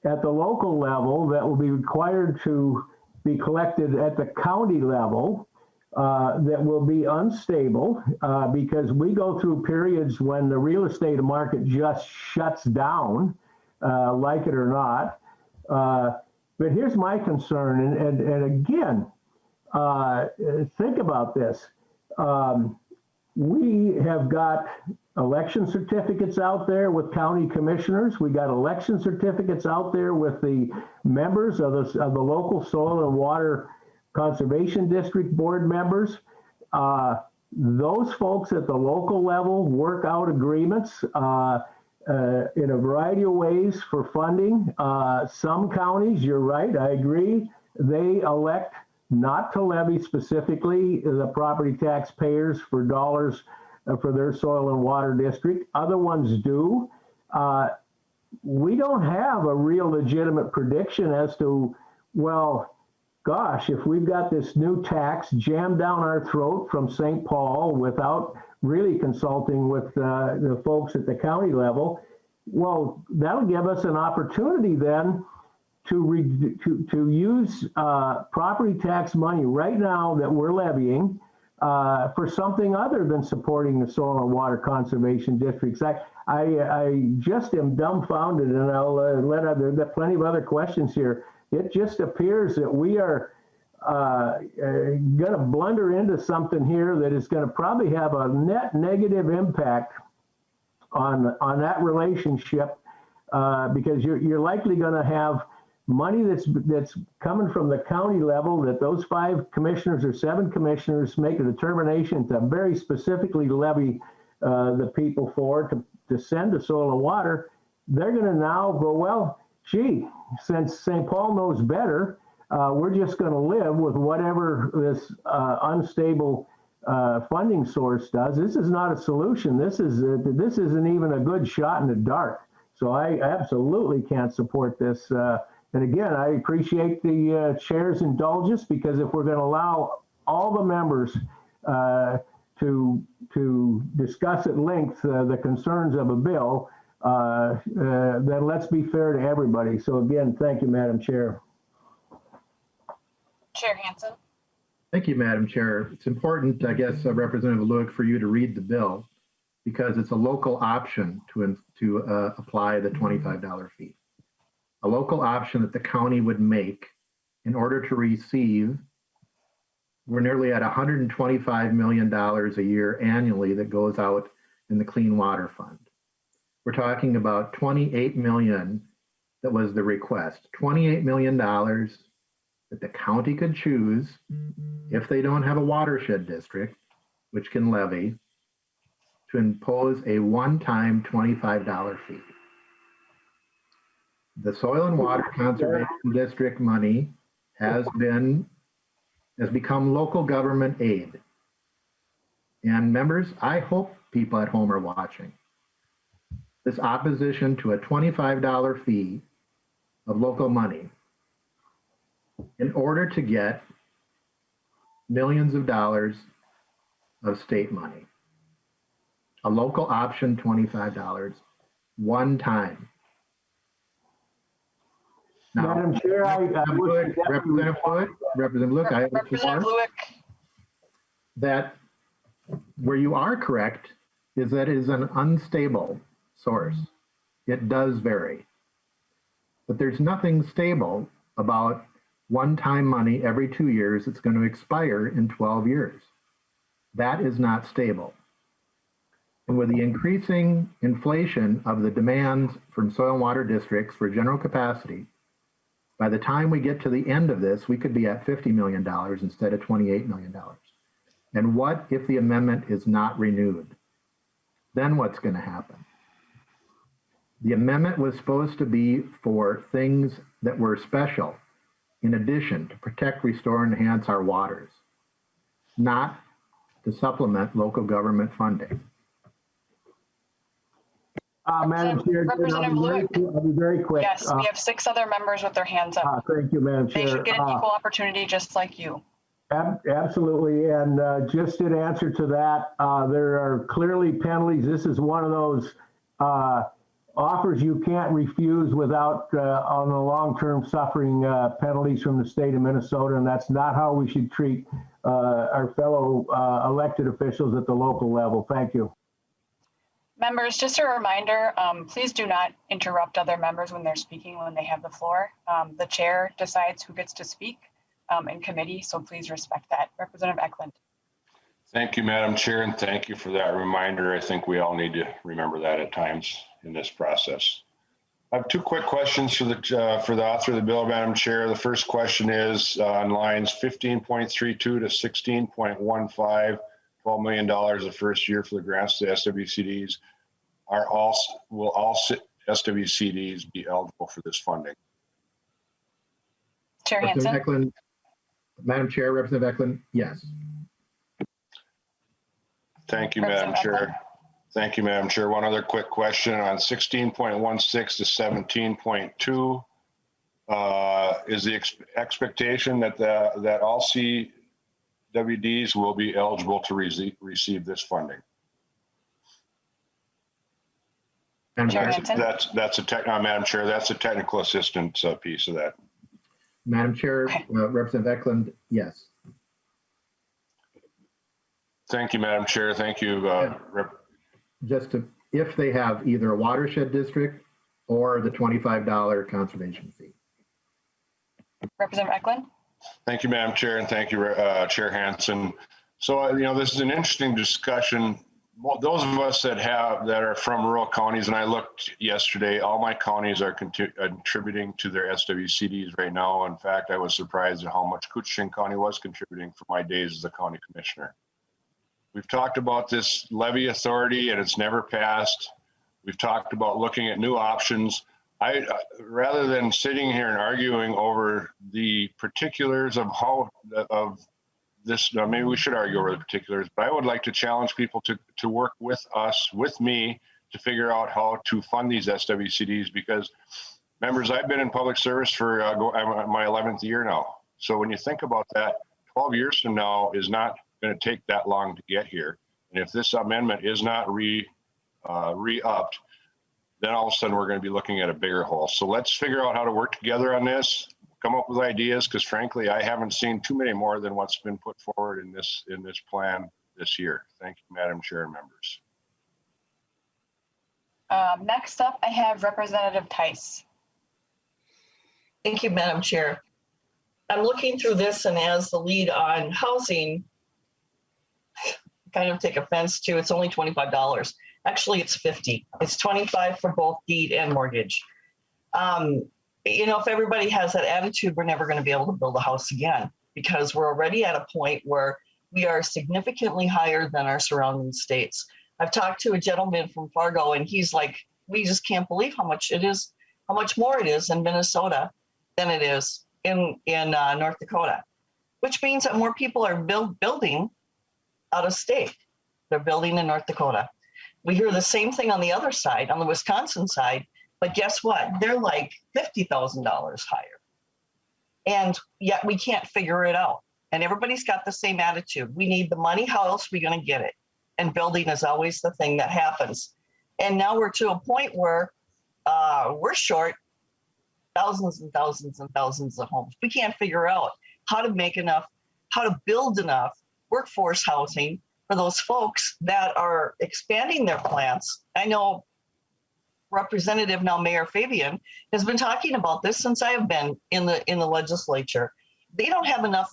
at the local level that will be required to be collected at the county level that will be unstable because we go through periods when the real estate market just shuts down, like it or not. But here's my concern, and again, think about this. We have got election certificates out there with county commissioners. We got election certificates out there with the members of the local soil and water conservation district board members. Those folks at the local level work out agreements in a variety of ways for funding. Some counties, you're right, I agree, they elect not to levy specifically the property taxpayers for dollars for their soil and water district. Other ones do. We don't have a real legitimate prediction as to, well, gosh, if we've got this new tax jammed down our throat from St. Paul without really consulting with the folks at the county level, well, that'll give us an opportunity then to use property tax money right now that we're levying for something other than supporting the soil and water conservation districts. I just am dumbfounded, and I'll let there are plenty of other questions here, it just appears that we are going to blunder into something here that is going to probably have a net negative impact on that relationship, because you're likely going to have money that's coming from the county level that those 5 commissioners or 7 commissioners make a determination to very specifically levy the people for to send to soil and water. They're going to now go, well, gee, since St. Paul knows better, we're just going to live with whatever this unstable funding source does. This is not a solution. This isn't even a good shot in the dark. So I absolutely can't support this. And again, I appreciate the chair's indulgence, because if we're going to allow all the members to discuss at length the concerns of a bill, then let's be fair to everybody. So again, thank you, Madam Chair. Chair Hansen. Thank you, Madam Chair. It's important, I guess, Representative Wazlawik, for you to read the bill, because it's a local option to apply the $25 fee. A local option that the county would make in order to receive. We're nearly at $125 million a year annually that goes out in the Clean Water Fund. We're talking about $28 million that was the request. $28 million that the county could choose, if they don't have a watershed district, which can levy, to impose a one-time $25 fee. The Soil and Water Conservation District money has become local government aid. And members, I hope people at home are watching. This opposition to a $25 fee of local money in order to get millions of dollars of state money. A local option, $25, one time. Now, Madam Chair, Representative Wazlawik, I have the floor. That where you are correct is that it is an unstable source. It does vary. But there's nothing stable about one-time money every 2 years that's going to expire in 12 years. That is not stable. And with the increasing inflation of the demands from soil and water districts for general capacity, by the time we get to the end of this, we could be at $50 million instead of $28 million. And what if the amendment is not renewed? Then what's going to happen? The amendment was supposed to be for things that were special, in addition to protect, restore, and enhance our waters, not to supplement local government funding. Madam Chair, Representative I'll be very quick. Yes, we have 6 other members with their hands up. Thank you, Madam Chair. They should get an equal opportunity just like you. Absolutely, and just in answer to that, there are clearly penalties. This is one of those offers you can't refuse without on the long-term suffering penalties from the state of Minnesota, and that's not how we should treat our fellow elected officials at the local level. Thank you. Members, just a reminder, please do not interrupt other members when they're speaking when they have the floor. The chair decides who gets to speak in committee, so please respect that. Representative Ecklund. Thank you, Madam Chair, and thank you for that reminder. I think we all need to remember that at times in this process. I have 2 quick questions for the author of the bill, Madam Chair. The first question is on lines 15.32 to 16.15, $12 million the first year for the grants to SWCDs. Will all SWCDs be eligible for this funding? Chair Hansen. Madam Chair, Representative Ecklund, yes. Thank you, Madam Chair. Thank you, Madam Chair. One other quick question on 16.16 to 17.2. Is the expectation that all CWDs will be eligible to receive this funding? Madam Chair, Madam Chair, that's a technical assistance piece of that. Madam Chair, Representative Ecklund, yes. Thank you, Madam Chair. Thank you. If they have either a watershed district or the $25 conservation fee. Representative Ecklund? Thank you, Madam Chair, and thank you, Chair Hansen. So, this is an interesting discussion. Well, those of us that are from rural counties, and I looked yesterday, all my counties are contributing to their SWCDs right now. In fact, I was surprised at how much Koochiching County was contributing for my days as a county commissioner. We've talked about this levy authority, and it's never passed. We've talked about looking at new options. Rather than sitting here and arguing over the particulars of this, maybe we should argue over the particulars, but I would like to challenge people to work with us, with me, to figure out how to fund these SWCDs, because members, I've been in public service for I'm my 11th year now. So when you think about that, 12 years from now is not going to take that long to get here. And if this amendment is not re-upped, then all of a sudden we're going to be looking at a bigger hole. So let's figure out how to work together on this, come up with ideas, because frankly, I haven't seen too many more than what's been put forward in this plan this year. Thank you, Madam Chair and members. Next up, I have Representative Tice. Thank you, Madam Chair. I'm looking through this, and as the lead on housing, kind of take offense to, it's only $25. Actually, it's $50. It's $25 for both deed and mortgage. If everybody has that attitude, we're never going to be able to build a house again, because we're already at a point where we are significantly higher than our surrounding states. I've talked to a gentleman from Fargo, and he's like, we just can't believe how much more it is in Minnesota than it is in North Dakota, which means that more people are building out of state. They're building in North Dakota. We hear the same thing on the other side, on the Wisconsin side, but guess what? They're like $50,000 higher. And yet we can't figure it out. And everybody's got the same attitude. We need the money. How else are we going to get it? And building is always the thing that happens. And now we're to a point where we're short thousands and thousands and thousands of homes. We can't figure out how to build enough workforce housing for those folks that are expanding their plants. I know Representative, now Mayor Fabian, has been talking about this since I have been in the legislature. They don't have enough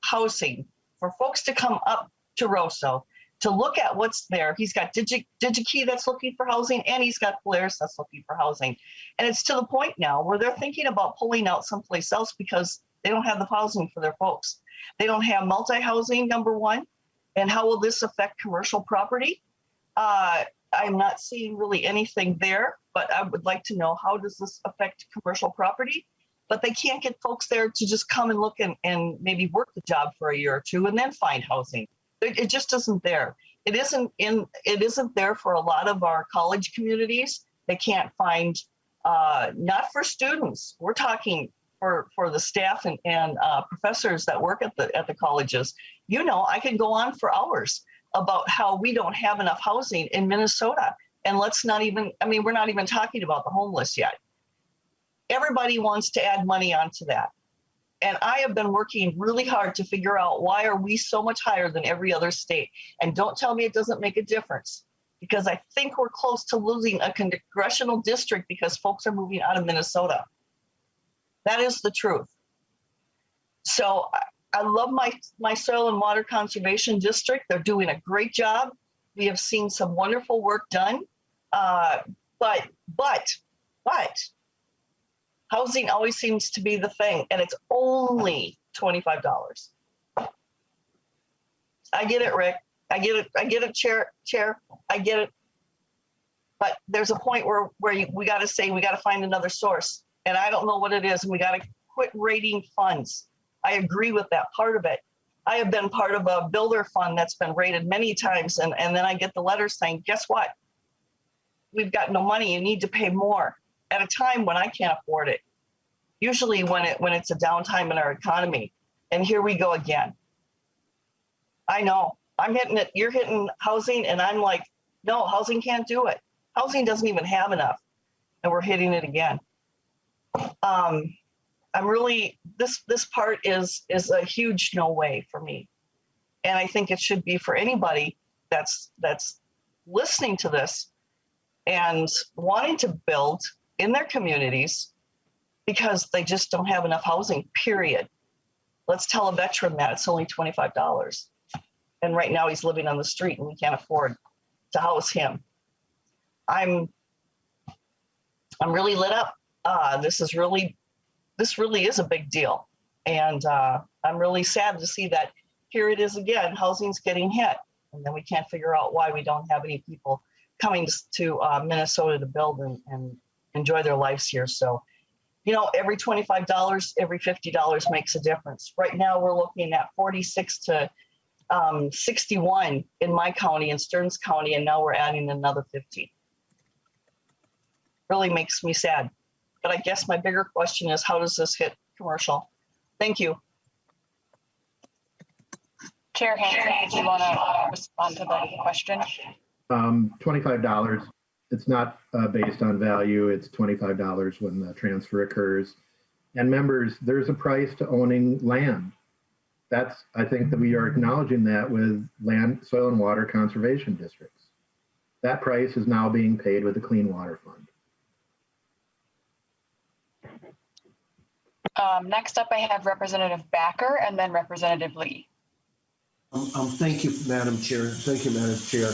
housing for folks to come up to Rosso to look at what's there. He's got DigiKey that's looking for housing, and he's got Polaris that's looking for housing. And it's to the point now where they're thinking about pulling out someplace else because they don't have the housing for their folks. They don't have multi-housing, number one. And how will this affect commercial property? I'm not seeing really anything there, but I would like to know, how does this affect commercial property? But they can't get folks there to just come and look and maybe work the job for a year or two and then find housing. It just isn't there. It isn't there for a lot of our college communities. They can't find, not for students. We're talking for the staff and professors that work at the colleges. I can go on for hours about how we don't have enough housing in Minnesota. And we're not even talking about the homeless yet. Everybody wants to add money onto that. And I have been working really hard to figure out, why are we so much higher than every other state? And don't tell me it doesn't make a difference, because I think we're close to losing a congressional district because folks are moving out of Minnesota. That is the truth. So I love my soil and water conservation district. They're doing a great job. We have seen some wonderful work done. But housing always seems to be the thing, and it's only $25. I get it, Rick. I get it, Chair. I get it. But there's a point where we got to find another source. And I don't know what it is, and we got to quit raiding funds. I agree with that part of it. I have been part of a builder fund that's been raided many times, and then I get the letter saying, guess what? We've got no money. You need to pay more at a time when I can't afford it. Usually when it's a downtime in our economy. And here we go again. I know. I'm hitting it. You're hitting housing, and I'm like, no, housing can't do it. Housing doesn't even have enough, and we're hitting it again. I'm really, this part is a huge no way for me. And I think it should be for anybody that's listening to this and wanting to build in their communities because they just don't have enough housing, period. Let's tell a veteran that it's only $25. And right now he's living on the street and we can't afford to house him. I'm really lit up. This really is a big deal. And I'm really sad to see that here it is again, housing's getting hit. And then we can't figure out why we don't have any people coming to Minnesota to build and enjoy their lives here. So, you know, every $25, every $50 makes a difference. Right now we're looking at 46 to 61 in my county, in Stearns County, and now we're adding another 15. Really makes me sad. But I guess my bigger question is, how does this hit commercial? Thank you. Chair Hansen, do you want to respond to the question? $25. It's not based on value. It's $25 when the transfer occurs. And members, there's a price to owning land. I think that we are acknowledging that with land, soil and water conservation districts. That price is now being paid with the Clean Water Fund. Next up, I have Representative Backer and then Representative Lee. Thank you, Madam Chair. Thank you, Madam Chair.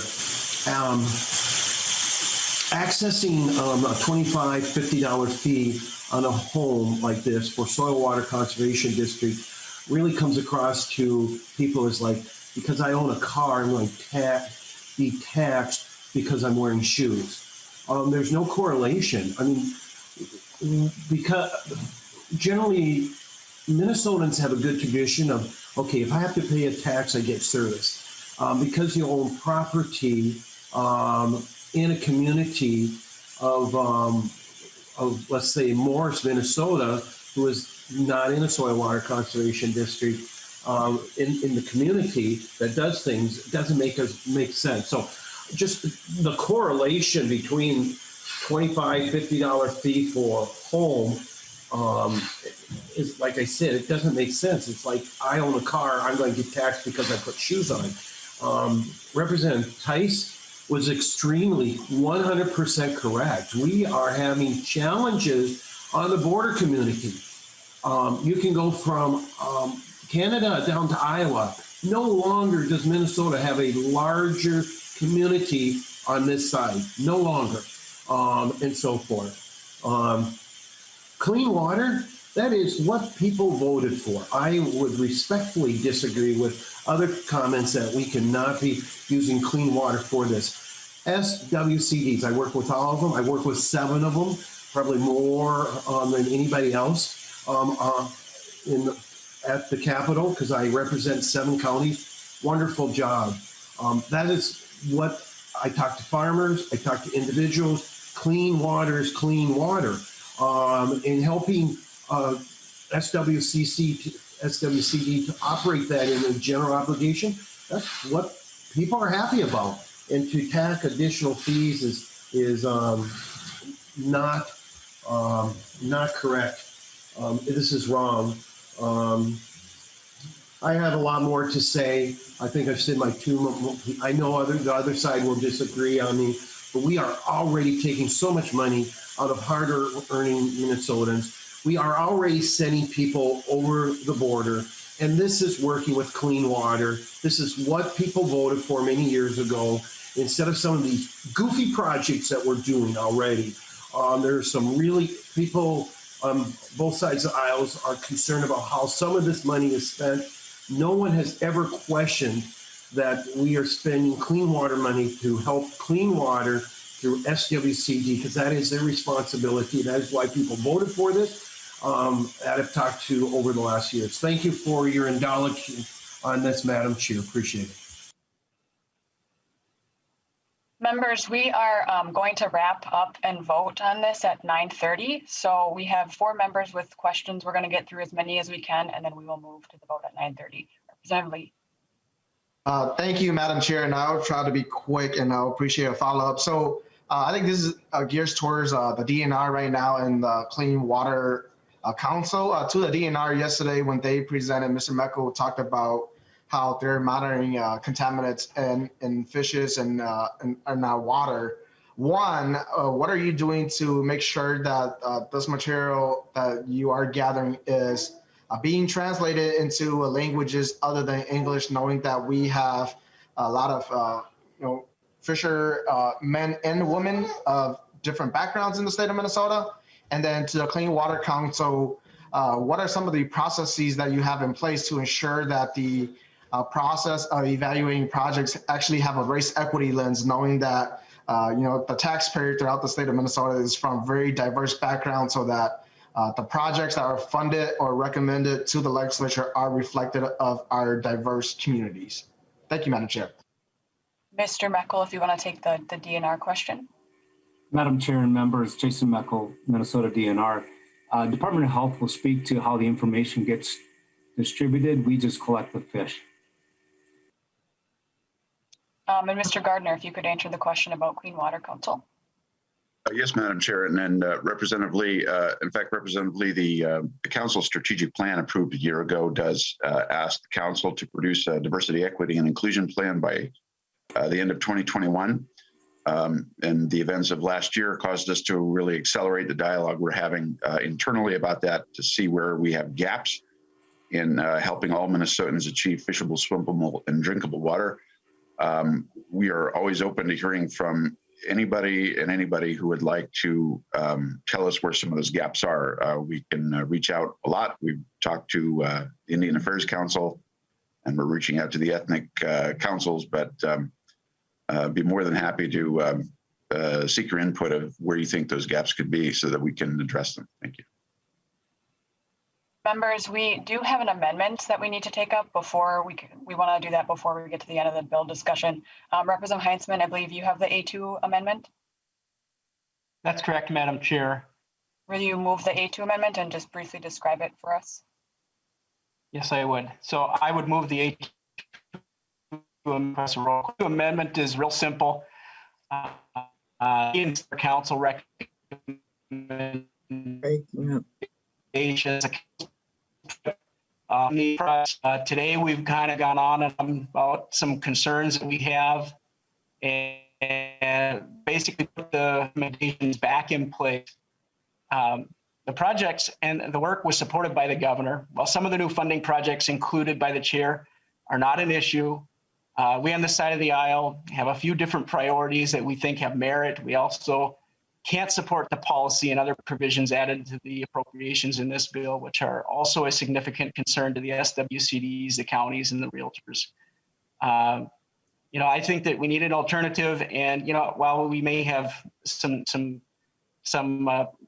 Accessing a $25, $50 fee on a home like this for soil water conservation district really comes across to people as like, because I own a car, I'm going to be taxed because I'm wearing shoes. There's no correlation. I mean, because generally Minnesotans have a good tradition of, okay, if I have to pay a tax, I get service. Because you own property in a community of let's say Morris, Minnesota, who is not in a soil water conservation district, in the community that does things, it doesn't make sense. So just the correlation between $25, $50 fee for home is, like I said, it doesn't make sense. It's like I own a car, I'm going to get taxed because I put shoes on. Representative Tice was extremely 100% correct. We are having challenges on the border community. You can go from Canada down to Iowa. No longer does Minnesota have a larger community on this side, no longer, and so forth. Clean water, that is what people voted for. I would respectfully disagree with other comments that we cannot be using clean water for this. SWCDs, I work with all of them. I work with 7 of them, probably more than anybody else at the Capitol, because I represent 7 counties. Wonderful job. That is what I talk to farmers, I talk to individuals. Clean water is clean water. In helping SWCD to operate that in a general obligation, that's what people are happy about. And to tack additional fees is not correct. This is wrong. I have a lot more to say. I think I've said my 2. I know the other side will disagree on me, but we are already taking so much money out of harder earning Minnesotans. We are already sending people over the border, and this is working with clean water. This is what people voted for many years ago. Instead of some of these goofy projects that we're doing already, there's some really people on both sides of the aisles are concerned about how some of this money is spent. No one has ever questioned that we are spending clean water money to help clean water through SWCD, because that is their responsibility. That is why people voted for this, that I've talked to over the last years. Thank you for your indulgence on this, Madam Chair. Appreciate it. Members, we are going to wrap up and vote on this at 9:30. So we have 4 members with questions. We're going to get through as many as we can, and then we will move to the vote at 9:30. Representative Lee. Thank you, Madam Chair, and I'll try to be quick and I'll appreciate a follow-up. So I think this is geared towards the DNR right now and the Clean Water Council. To the DNR yesterday when they presented, Mr. Meckel talked about how they're monitoring contaminants in fishes and our water. One, what are you doing to make sure that this material that you are gathering is being translated into languages other than English, knowing that we have a lot of fisher men and women of different backgrounds in the state of Minnesota? And then to the Clean Water Council, what are some of the processes that you have in place to ensure that the process of evaluating projects actually have a race equity lens, knowing that the taxpayer throughout the state of Minnesota is from very diverse backgrounds, so that the projects that are funded or recommended to the legislature are reflected of our diverse communities. Thank you, Madam Chair. Mr. Meckel, if you want to take the DNR question. Madam Chair and members, Jason Meckel, Minnesota DNR. Department of Health will speak to how the information gets distributed. We just collect the fish. And Mr. Gardner, if you could answer the question about Clean Water Council. Yes, Madam Chair, and Representative Lee, the Council strategic plan approved a year ago does ask the Council to produce a diversity, equity, and inclusion plan by the end of 2021. And the events of last year caused us to really accelerate the dialogue we're having internally about that, to see where we have gaps in helping all Minnesotans achieve fishable, swimmable, and drinkable water. We are always open to hearing from anybody who would like to tell us where some of those gaps are. We can reach out a lot. We've talked to the Indian Affairs Council, and we're reaching out to the ethnic councils, but be more than happy to seek your input of where you think those gaps could be so that we can address them. Thank you. Members, we do have an amendment that we need to take up before we want to do that before we get to the end of the bill discussion. Representative Heinzman, I believe you have the A2 amendment. That's correct, Madam Chair. Will you move the A2 amendment and just briefly describe it for us? Yes, I would. So I would move the A2 amendment. Is real simple. Council recommendations. Today we've kind of gone on about some concerns that we have, and basically put the recommendations back in place. The projects and the work was supported by the governor. While some of the new funding projects included by the chair are not an issue, we on this side of the aisle have a few different priorities that we think have merit. We also can't support the policy and other provisions added to the appropriations in this bill, which are also a significant concern to the SWCDs, the counties, and the realtors. I think that we need an alternative, and while we may have some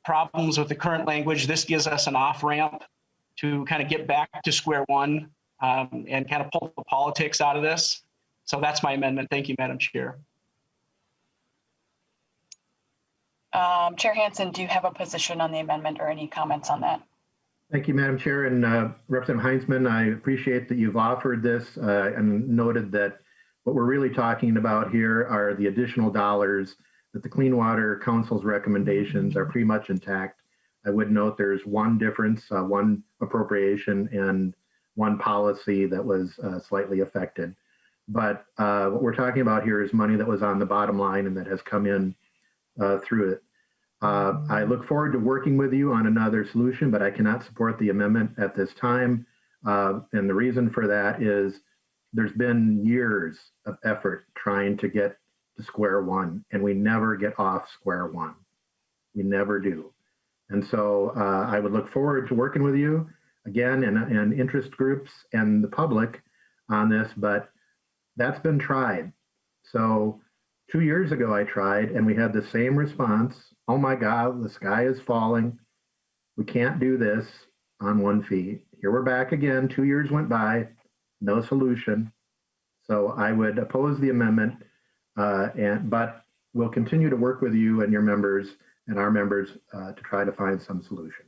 problems with the current language, this gives us an off-ramp to kind of get back to square one and kind of pull the politics out of this. So that's my amendment. Thank you, Madam Chair. Chair Hansen, do you have a position on the amendment or any comments on that? Thank you, Madam Chair. And Representative Heinzman, I appreciate that you've offered this and noted that what we're really talking about here are the additional dollars that the Clean Water Council's recommendations are pretty much intact. I would note there's one difference, one appropriation and one policy that was slightly affected. But what we're talking about here is money that was on the bottom line and that has come in through it. I look forward to working with you on another solution, but I cannot support the amendment at this time. And the reason for that is there's been years of effort trying to get to square one, and we never get off square one. We never do. And so I would look forward to working with you again and interest groups and the public on this, but that's been tried. So 2 years ago, I tried, and we had the same response. Oh my God, the sky is falling. We can't do this on one fee. Here we're back again. 2 years went by, no solution. So I would oppose the amendment, but we'll continue to work with you and your members and our members to try to find some solution.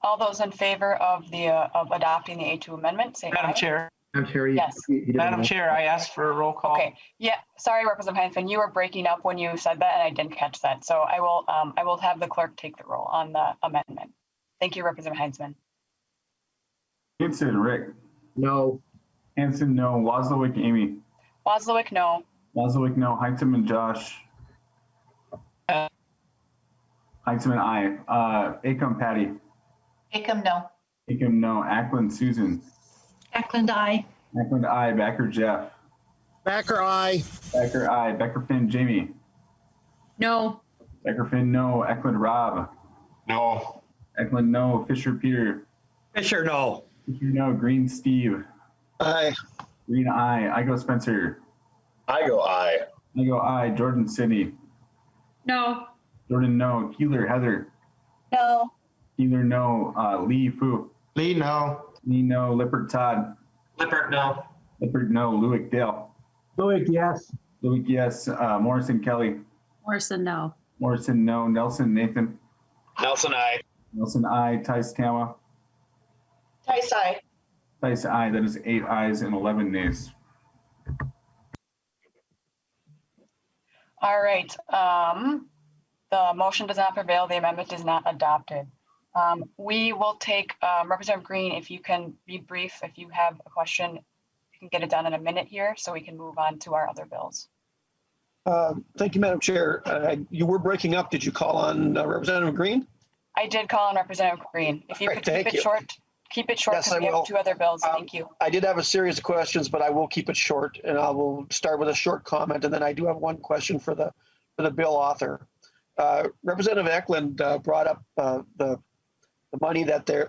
All those in favor of the of adopting the A2 amendment, say Madam aye. Chair. Madam Chair, yes. Madam Chair, I asked for a roll call. Okay. Yeah. Sorry, Representative Heinzman, you were breaking up when you said that, and I didn't catch that. So I will have the clerk take the roll on the amendment. Thank you, Representative Heinzman. Hansen, Rick. No. Hansen, no. Wazlawik, Amy. Wazlawik, no. Wazlawik, no. Heitzman, Josh. Heitzman, aye. Acom, Patty. Acom, no. Acom, no. Ecklund, Susan. Ecklund, aye. Ecklund, aye. Backer, Jeff. Backer, aye. Backer, aye. Becker, Finn, Jamie. No. Becker, Finn, no. Ecklund, Rob. No. Ecklund, no. Fisher, Peter. Fisher, no. Fisher, no. Green, Steve. Aye. Green, aye. I go Spencer. I go aye. I go aye. Jordan, Sydney. No. Jordan, no. Keeler, Heather. No. Keeler, no. Lee, Fu. Lee, no. Lee, no. Lippert, Todd. Lippert, no. Lippert, no. Lewick, Dale. Lewick, yes. Lewick, yes. Morrison, Kelly. Morrison, no. Morrison, no. Nelson, Nathan. Nelson, aye. Nelson, aye. Tice, Tama. Tice, aye. Tice, aye. That is 8 ayes and 11 nays. All right. The motion does not prevail. The amendment is not adopted. We will take Representative Green, if you can be brief. If you have a question, you can get it done in a minute here so we can move on to our other bills. Thank you, Madam Chair. You were breaking up. Did you call on Representative Green? I did call on Representative Green. If you could keep it short, keep it short Yes, because we have 2 other bills. Thank you. I did have a series of questions, but I will keep it short, and I will start with a short comment, and then I do have one question for the bill author. Representative Ecklund brought up the money that the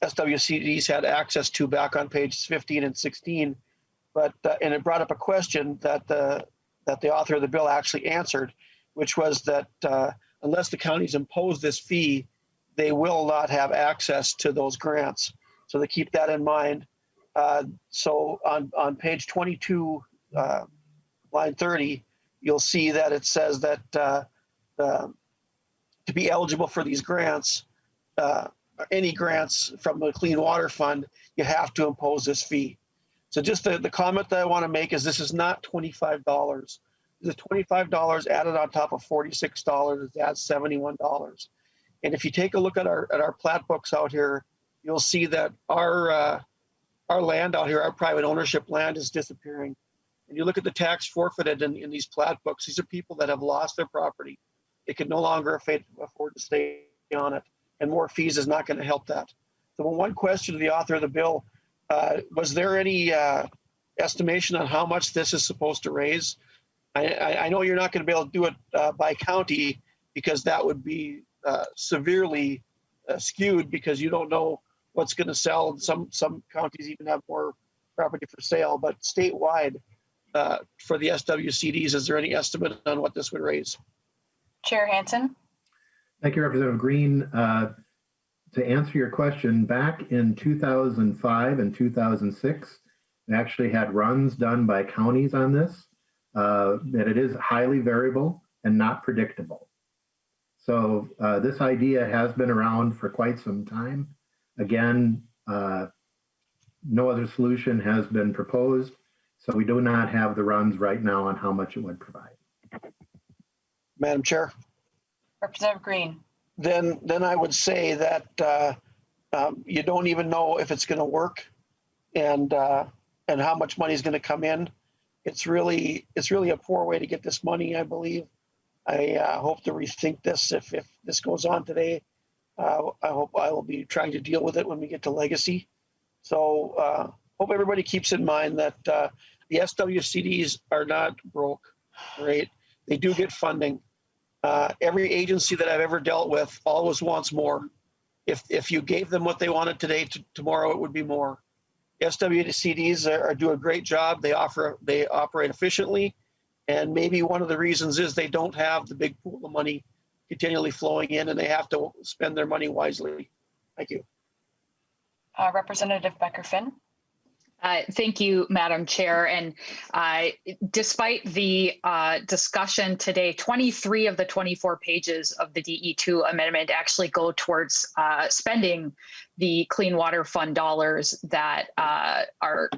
SWCDs had access to back on pages 15 and 16, but and it brought up a question that the author of the bill actually answered, which was that unless the counties impose this fee, they will not have access to those grants. So to keep that in mind. So on page 22, line 30, you'll see that it says that to be eligible for these grants, any grants from the Clean Water Fund, you have to impose this fee. So just the comment that I want to make is this is not $25. This is $25 added on top of $46. That's $71. And if you take a look at our plat books out here, you'll see that our land out here, our private ownership land, is disappearing. And you look at the tax forfeited in these plat books, these are people that have lost their property. They can no longer afford to stay on it, and more fees is not going to help that. So one question to the author of the bill, was there any estimation on how much this is supposed to raise? I know you're not going to be able to do it by county because that would be severely skewed because you don't know what's going to sell. Some counties even have more property for sale, but statewide for the SWCDs, is there any estimate on what this would raise? Chair Hansen. Thank you, Representative Green. To answer your question, back in 2005 and 2006, we actually had runs done by counties on this, that it is highly variable and not predictable. So this idea has been around for quite some time. Again, no other solution has been proposed, so we do not have the runs right now on how much it would provide. Madam Chair. Representative Green. Then I would say that you don't even know if it's going to work, and how much money is going to come in. It's really a poor way to get this money, I believe. I hope to rethink this if this goes on today. I hope I will be trying to deal with it when we get to legacy. So hope everybody keeps in mind that the SWCDs are not broke, right? They do get funding. Every agency that I've ever dealt with always wants more. If you gave them what they wanted today, tomorrow it would be more. SWCDs do a great job. They operate efficiently, and maybe one of the reasons is they don't have the big pool of money continually flowing in, and they have to spend their money wisely. Thank you. Representative Becker-Finn. Thank you, Madam Chair. And despite the discussion today, 23 of the 24 pages of the DE2 amendment actually go towards spending the Clean Water Fund dollars that are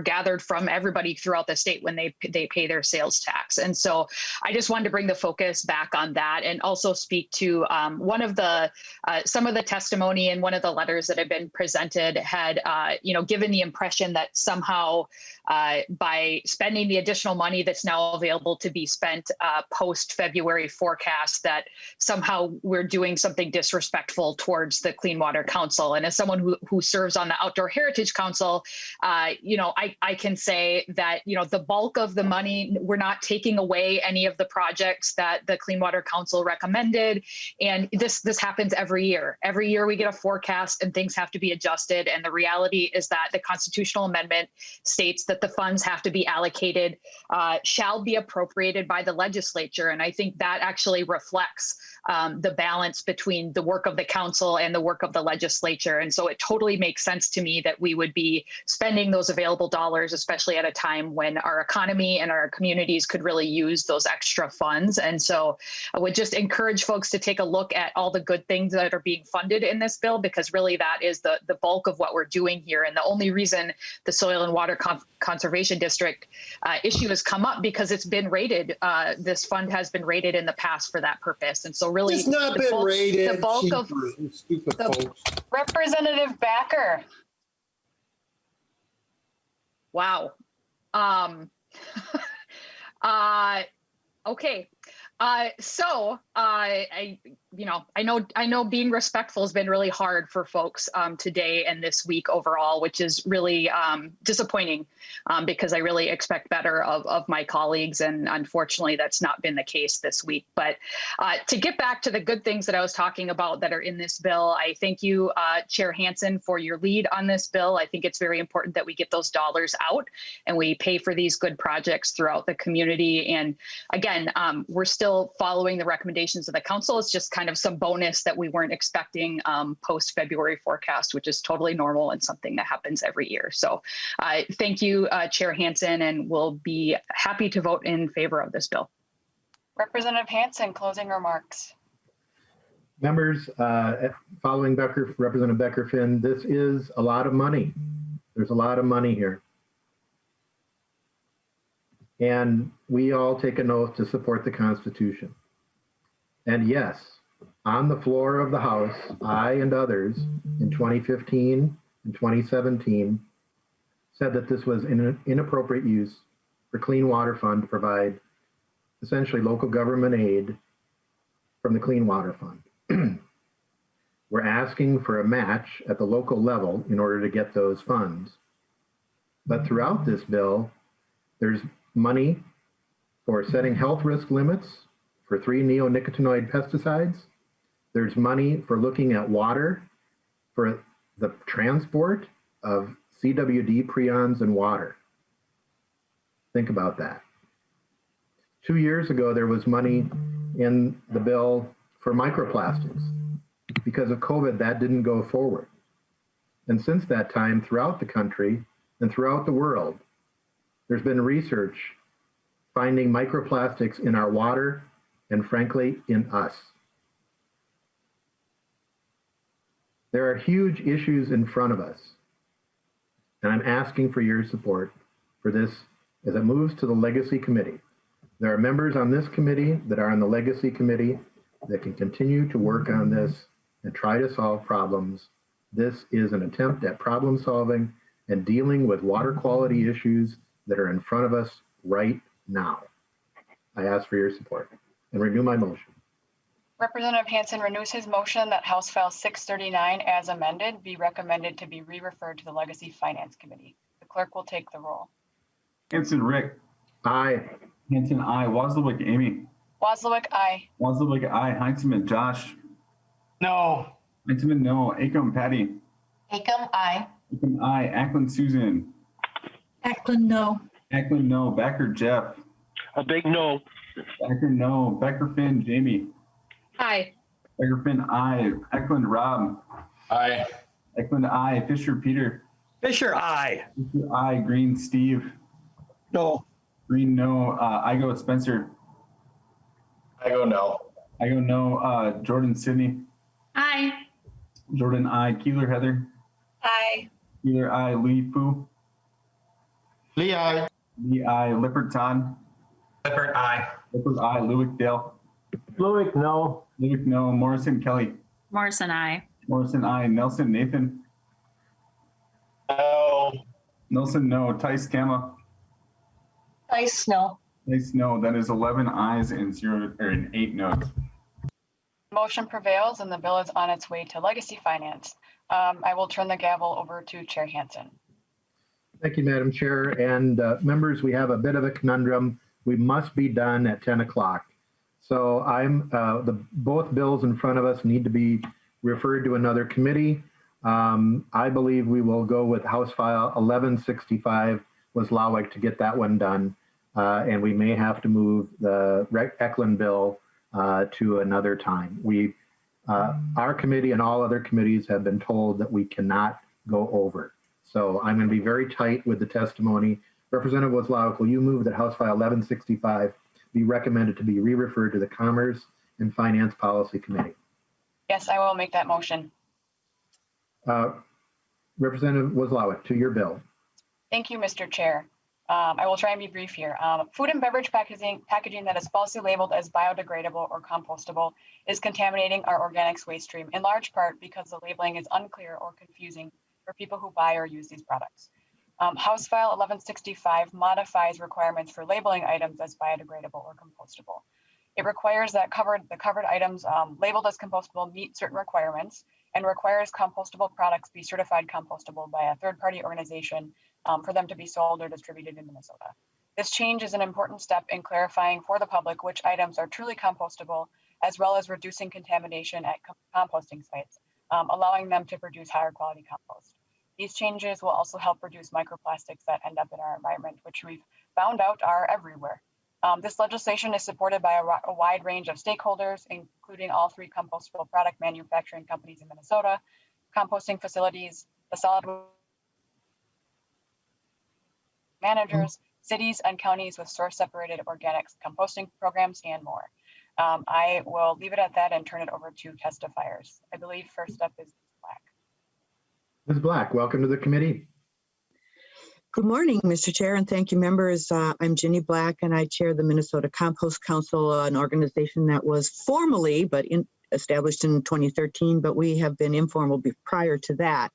gathered from everybody throughout the state when they pay their sales tax. And so I just wanted to bring the focus back on that and also speak to some of the testimony in one of the letters that have been presented had given the impression that somehow by spending the additional money that's now available to be spent post-February forecast, that somehow we're doing something disrespectful towards the Clean Water Council. And as someone who serves on the Outdoor Heritage Council, I can say that, the bulk of the money, we're not taking away any of the projects that the Clean Water Council recommended. And this happens every year. Every year we get a forecast and things have to be adjusted. And the reality is that the constitutional amendment states that the funds have to be allocated, shall be appropriated by the legislature. And I think that actually reflects the balance between the work of the council and the work of the legislature. And so it totally makes sense to me that we would be spending those available dollars, especially at a time when our economy and our communities could really use those extra funds. And so I would just encourage folks to take a look at all the good things that are being funded in this bill, because really that is the bulk of what we're doing here. And the only reason the Soil and Water Conservation District issue has come up because it's been rated. This fund has been rated in the past for that purpose. And so really It's not been rated. The bulk of stupid folks. Representative Backer. Wow. Okay. So I know being respectful has been really hard for folks today and this week overall, which is really disappointing because I really expect better of my colleagues. And unfortunately, that's not been the case this week. But to get back to the good things that I was talking about that are in this bill, I thank you, Chair Hansen, for your lead on this bill. I think it's very important that we get those dollars out and we pay for these good projects throughout the community. And again, we're still following the recommendations of the council. It's just kind of some bonus that we weren't expecting post-February forecast, which is totally normal and something that happens every year. So thank you, Chair Hansen, and we'll be happy to vote in favor of this bill. Representative Hansen, closing remarks. Members, following Representative Becker-Finn, this is a lot of money. There's a lot of money here. And we all take an oath to support the Constitution. And yes, on the floor of the House, I and others in 2015 and 2017 said that this was an inappropriate use for Clean Water Fund to provide essentially local government aid from the Clean Water Fund. We're asking for a match at the local level in order to get those funds. But throughout this bill, there's money for setting health risk limits for 3 neonicotinoid pesticides. There's money for looking at water for the transport of CWD prions in water. Think about that. 2 years ago, there was money in the bill for microplastics. Because of COVID, that didn't go forward. And since that time, throughout the country and throughout the world, there's been research finding microplastics in our water and frankly, in us. There are huge issues in front of us. And I'm asking for your support for this as it moves to the Legacy Committee. There are members on this committee that are on the Legacy Committee that can continue to work on this and try to solve problems. This is an attempt at problem solving and dealing with water quality issues that are in front of us right now. I ask for your support and renew my motion. Representative Hansen renews his motion that House File 639 as amended be recommended to be re-referred to the Legacy Finance Committee. The clerk will take the roll. Hansen Rick. Aye. Hansen aye. Wazlawik Amy. Wazlawik aye. Wazlawik aye. Heinzman Josh. No. Heinzman no. Acom Patty. Acom aye. Acom aye. Ecklund Susan. Ecklund no. Ecklund no. Becker Jeff. A big no. Becker no. Becker-Finn Jamie. Aye. Becker-Finn aye. Ecklund Rob. Aye. Ecklund aye. Fisher Peter. Fisher, aye. Fisher aye. Green Steve. No. Green no. I go with Spencer. I go no. I go no. Jordan Sidney. Aye. Jordan, I. Keeler, Heather. Aye. Keeler, I. Lee Fu. Lee, aye. Lee, I. Lippert, Todd. Lippert, aye. Lippert, I. Lewick, Dale. Lewick, no. Lewick, no. Morrison, Kelly. Morrison, aye. Morrison, I. Nelson, Nathan. No. Nelson, no. Tice, Kama. Tice, no. Tice, no. That is 11 ayes and 8 noes. Motion prevails and the bill is on its way to legacy finance. I will turn the gavel over to Chair Hansen. Thank you, Madam Chair. And members, we have a bit of a conundrum. We must be done at 10 o'clock. So both bills in front of us need to be referred to another committee. I believe we will go with House File 1165 Wazlawik to get that one done. And we may have to move the Ecklund bill to another time. Our committee and all other committees have been told that we cannot go over. So I'm going to be very tight with the testimony. Representative Wazlawik, will you move that House File 1165 be recommended to be re-referred to the Commerce and Finance Policy Committee? Yes, I will make that motion. Representative Wazlawik, to your bill. Thank you, Mr. Chair. I will try and be brief here. Food and beverage packaging that is falsely labeled as biodegradable or compostable is contaminating our organics waste stream, in large part because the labeling is unclear or confusing for people who buy or use these products. House File 1165 modifies requirements for labeling items as biodegradable or compostable. It requires that the covered items labeled as compostable meet certain requirements and requires compostable products be certified compostable by a third-party organization for them to be sold or distributed in Minnesota. This change is an important step in clarifying for the public which items are truly compostable, as well as reducing contamination at composting sites, allowing them to produce higher quality compost. These changes will also help reduce microplastics that end up in our environment, which we've found out are everywhere. This legislation is supported by a wide range of stakeholders, including all 3 compostable product manufacturing companies in Minnesota, composting facilities, the solid managers, cities and counties with source-separated organics composting programs, and more. I will leave it at that and turn it over to testifiers. I believe first up is Black. Ms. Black, welcome to the committee. Good morning, Mr. Chair, and thank you, members. I'm Ginny Black, and I chair the Minnesota Compost Council, an organization that was formally established in 2013, but we have been informal prior to that.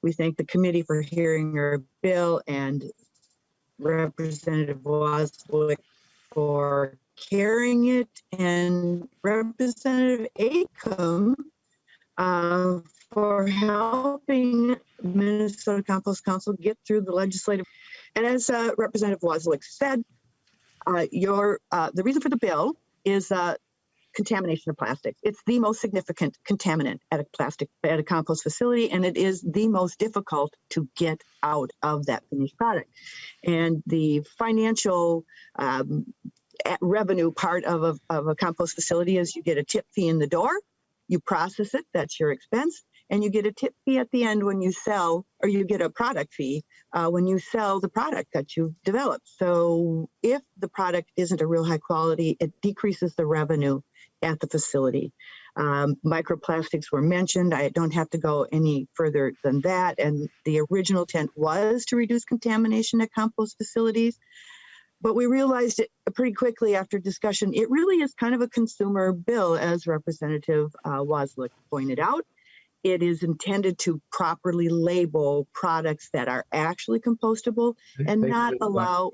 We thank the committee for hearing our bill and Representative Wazlawik for carrying it, and Representative Ecklund for helping Minnesota Compost Council get through the legislative. And as Representative Wazlawik said, the reason for the bill is contamination of plastics. It's the most significant contaminant at a compost facility, and it is the most difficult to get out of that finished product. And the financial revenue part of a compost facility is you get a tip fee in the door, you process it, that's your expense, and you get a tip fee at the end when you sell, or you get a product fee when you sell the product that you've developed. So if the product isn't a real high quality, it decreases the revenue at the facility. Microplastics were mentioned. I don't have to go any further than that. And the original intent was to reduce contamination at compost facilities. But we realized it pretty quickly after discussion, it really is kind of a consumer bill, as Representative Wazlawik pointed out. It is intended to properly label products that are actually compostable and not allow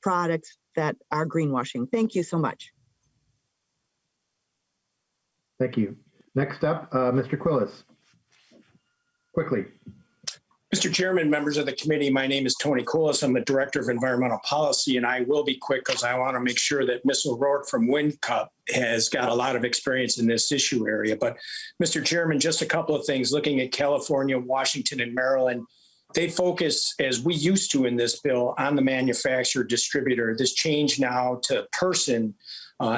products that are greenwashing. Thank you so much. Thank you. Next up, Mr. Quillis. Quickly. Mr. Chairman, members of the committee, my name is Tony Quillis. I'm the Director of Environmental Policy, and I will be quick because I want to make sure that Ms. O'Rourke from WinCup has got a lot of experience in this issue area. But Mr. Chairman, just a couple of things. Looking at California, Washington, and Maryland, they focus, as we used to in this bill, on the manufacturer distributor. This change now to person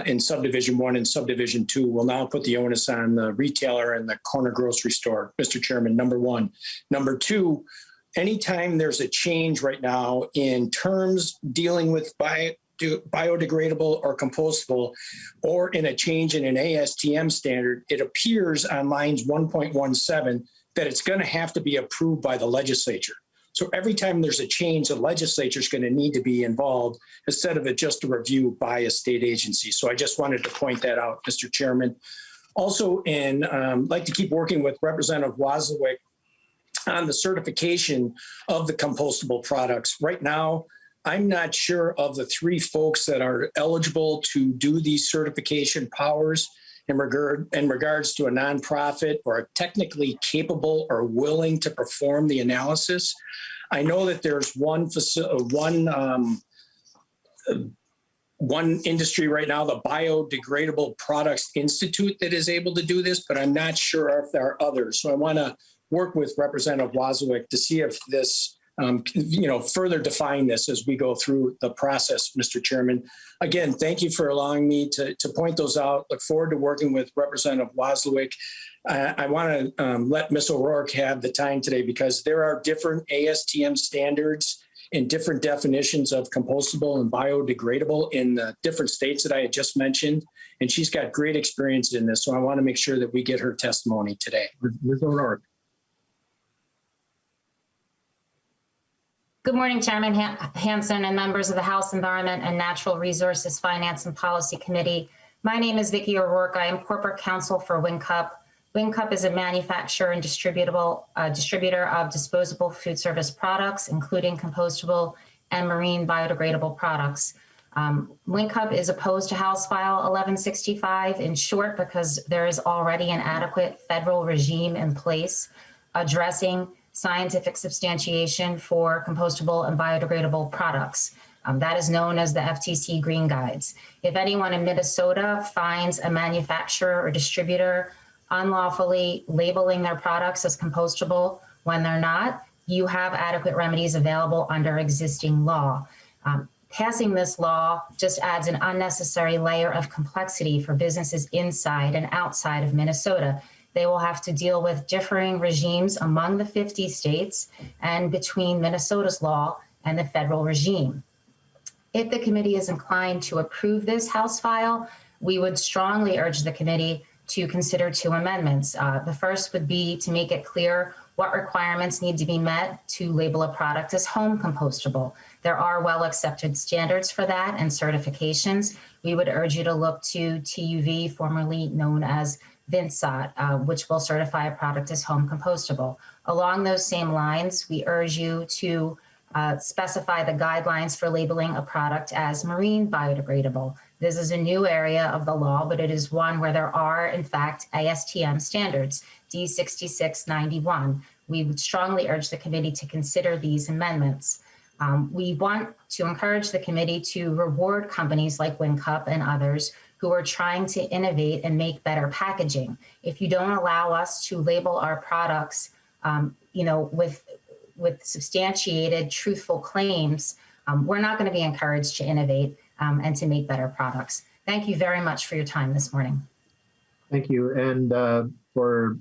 in subdivision 1 and subdivision 2 will now put the onus on the retailer and the corner grocery store, Mr. Chairman, number 1. Number 2, anytime there's a change right now in terms dealing with biodegradable or compostable, or in a change in an ASTM standard, it appears on lines 1.17 that it's going to have to be approved by the legislature. So every time there's a change, the legislature is going to need to be involved instead of it just a review by a state agency. So I just wanted to point that out, Mr. Chairman. Also, like to keep working with Representative Wazlawik on the certification of the compostable products. Right now, I'm not sure of the 3 folks that are eligible to do these certification powers in regards to a nonprofit or technically capable or willing to perform the analysis. I know that there's one industry right now, the Biodegradable Products Institute, that is able to do this, but I'm not sure if there are others. So I want to work with Representative Wazlawik to see if this, further define this as we go through the process, Mr. Chairman. Again, thank you for allowing me to point those out. Look forward to working with Representative Wazlawik. I want to let Ms. O'Rourke have the time today because there are different ASTM standards and different definitions of compostable and biodegradable in the different states that I had just mentioned. And she's got great experience in this. So I want to make sure that we get her testimony today. Ms. O'Rourke. Good morning, Chairman Hansen and members of the House Environment and Natural Resources Finance and Policy Committee. My name is Vicki O'Rourke. I am corporate counsel for WinCup. WinCup is a manufacturer and distributor of disposable food service products, including compostable and marine biodegradable products. WinCup is opposed to House File 1165 in short because there is already an adequate federal regime in place addressing scientific substantiation for compostable and biodegradable products. That is known as the FTC Green Guides. If anyone in Minnesota finds a manufacturer or distributor unlawfully labeling their products as compostable when they're not, you have adequate remedies available under existing law. Passing this law just adds an unnecessary layer of complexity for businesses inside and outside of Minnesota. They will have to deal with differing regimes among the 50 states and between Minnesota's law and the federal regime. If the committee is inclined to approve this House file, we would strongly urge the committee to consider 2 amendments. The first would be to make it clear what requirements need to be met to label a product as home compostable. There are well-accepted standards for that and certifications. We would urge you to look to TUV, formerly known as VINSOT, which will certify a product as home compostable. Along those same lines, we urge you to specify the guidelines for labeling a product as marine biodegradable. This is a new area of the law, but it is one where there are, in fact, ASTM standards, D6691. We would strongly urge the committee to consider these amendments. We want to encourage the committee to reward companies like WinCup and others who are trying to innovate and make better packaging. If you don't allow us to label our products, with substantiated, truthful claims, we're not going to be encouraged to innovate and to make better products. Thank you very much for your time this morning. Thank you. And for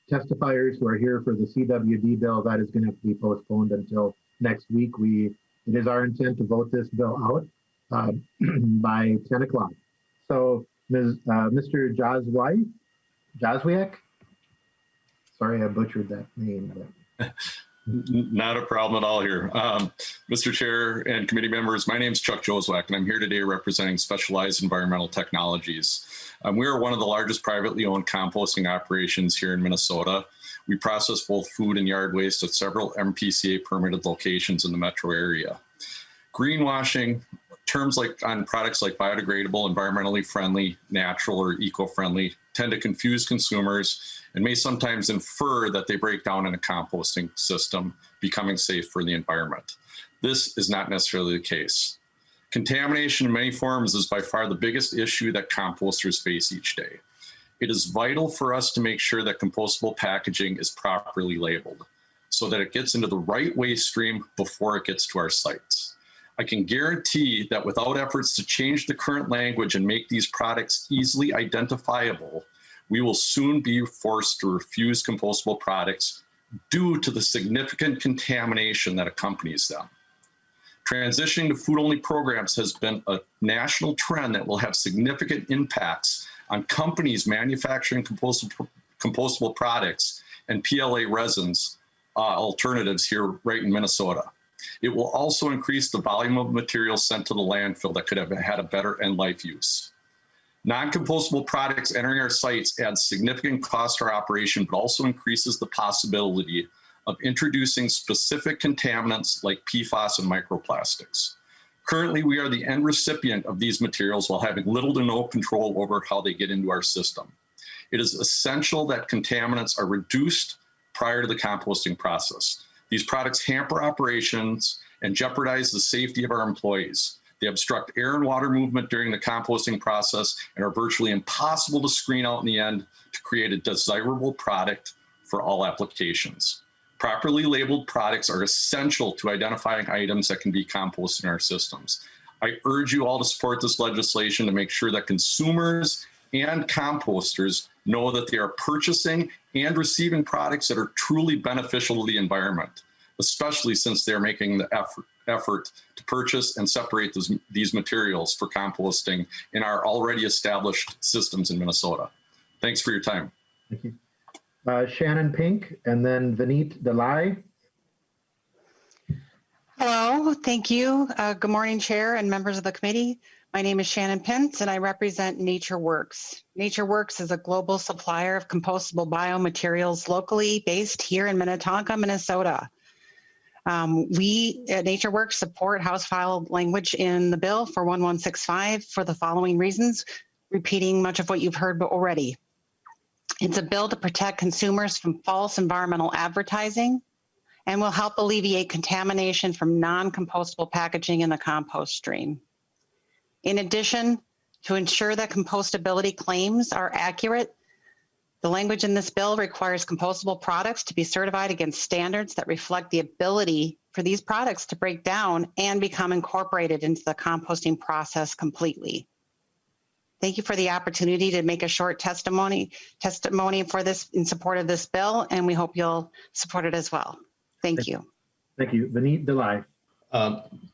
testifiers who are here for the CWD bill, that is going to have to be postponed until next week. It is our intent to vote this bill out by 10 o'clock. So Mr. Jazwiak, sorry, I butchered that name. But. Not a problem at all here. Mr. Chair and committee members, my name is Chuck Joswiak, and I'm here today representing Specialized Environmental Technologies. We are one of the largest privately owned composting operations here in Minnesota. We process both food and yard waste at several MPCA permitted locations in the metro area. Greenwashing, terms like on products like biodegradable, environmentally friendly, natural, or eco-friendly tend to confuse consumers and may sometimes infer that they break down in a composting system, becoming safe for the environment. This is not necessarily the case. Contamination in many forms is by far the biggest issue that composters face each day. It is vital for us to make sure that compostable packaging is properly labeled so that it gets into the right waste stream before it gets to our sites. I can guarantee that without efforts to change the current language and make these products easily identifiable, we will soon be forced to refuse compostable products due to the significant contamination that accompanies them. Transitioning to food-only programs has been a national trend that will have significant impacts on companies manufacturing compostable products and PLA resins alternatives here right in Minnesota. It will also increase the volume of material sent to the landfill that could have had a better end life use. Non-compostable products entering our sites adds significant cost to our operation, but also increases the possibility of introducing specific contaminants like PFAS and microplastics. Currently, we are the end recipient of these materials while having little to no control over how they get into our system. It is essential that contaminants are reduced prior to the composting process. These products hamper operations and jeopardize the safety of our employees. They obstruct air and water movement during the composting process and are virtually impossible to screen out in the end to create a desirable product for all applications. Properly labeled products are essential to identifying items that can be composted in our systems. I urge you all to support this legislation to make sure that consumers and composters know that they are purchasing and receiving products that are truly beneficial to the environment, especially since they're making the effort to purchase and separate these materials for composting in our already established systems in Minnesota. Thanks for your time. Thank you. Shannon Pink, and then Vineet Dalai. Hello, thank you. Good morning, Chair and members of the committee. My name is Shannon Pence, and I represent NatureWorks. NatureWorks is a global supplier of compostable biomaterials locally based here in Minnetonka, Minnesota. We at NatureWorks support House file language in the bill for 1165 for the following reasons, repeating much of what you've heard already. It's a bill to protect consumers from false environmental advertising and will help alleviate contamination from non-compostable packaging in the compost stream. In addition, to ensure that compostability claims are accurate, the language in this bill requires compostable products to be certified against standards that reflect the ability for these products to break down and become incorporated into the composting process completely. Thank you for the opportunity to make a short testimony for this in support of this bill, and we hope you'll support it as well. Thank you. Thank you. Vineet Dalai.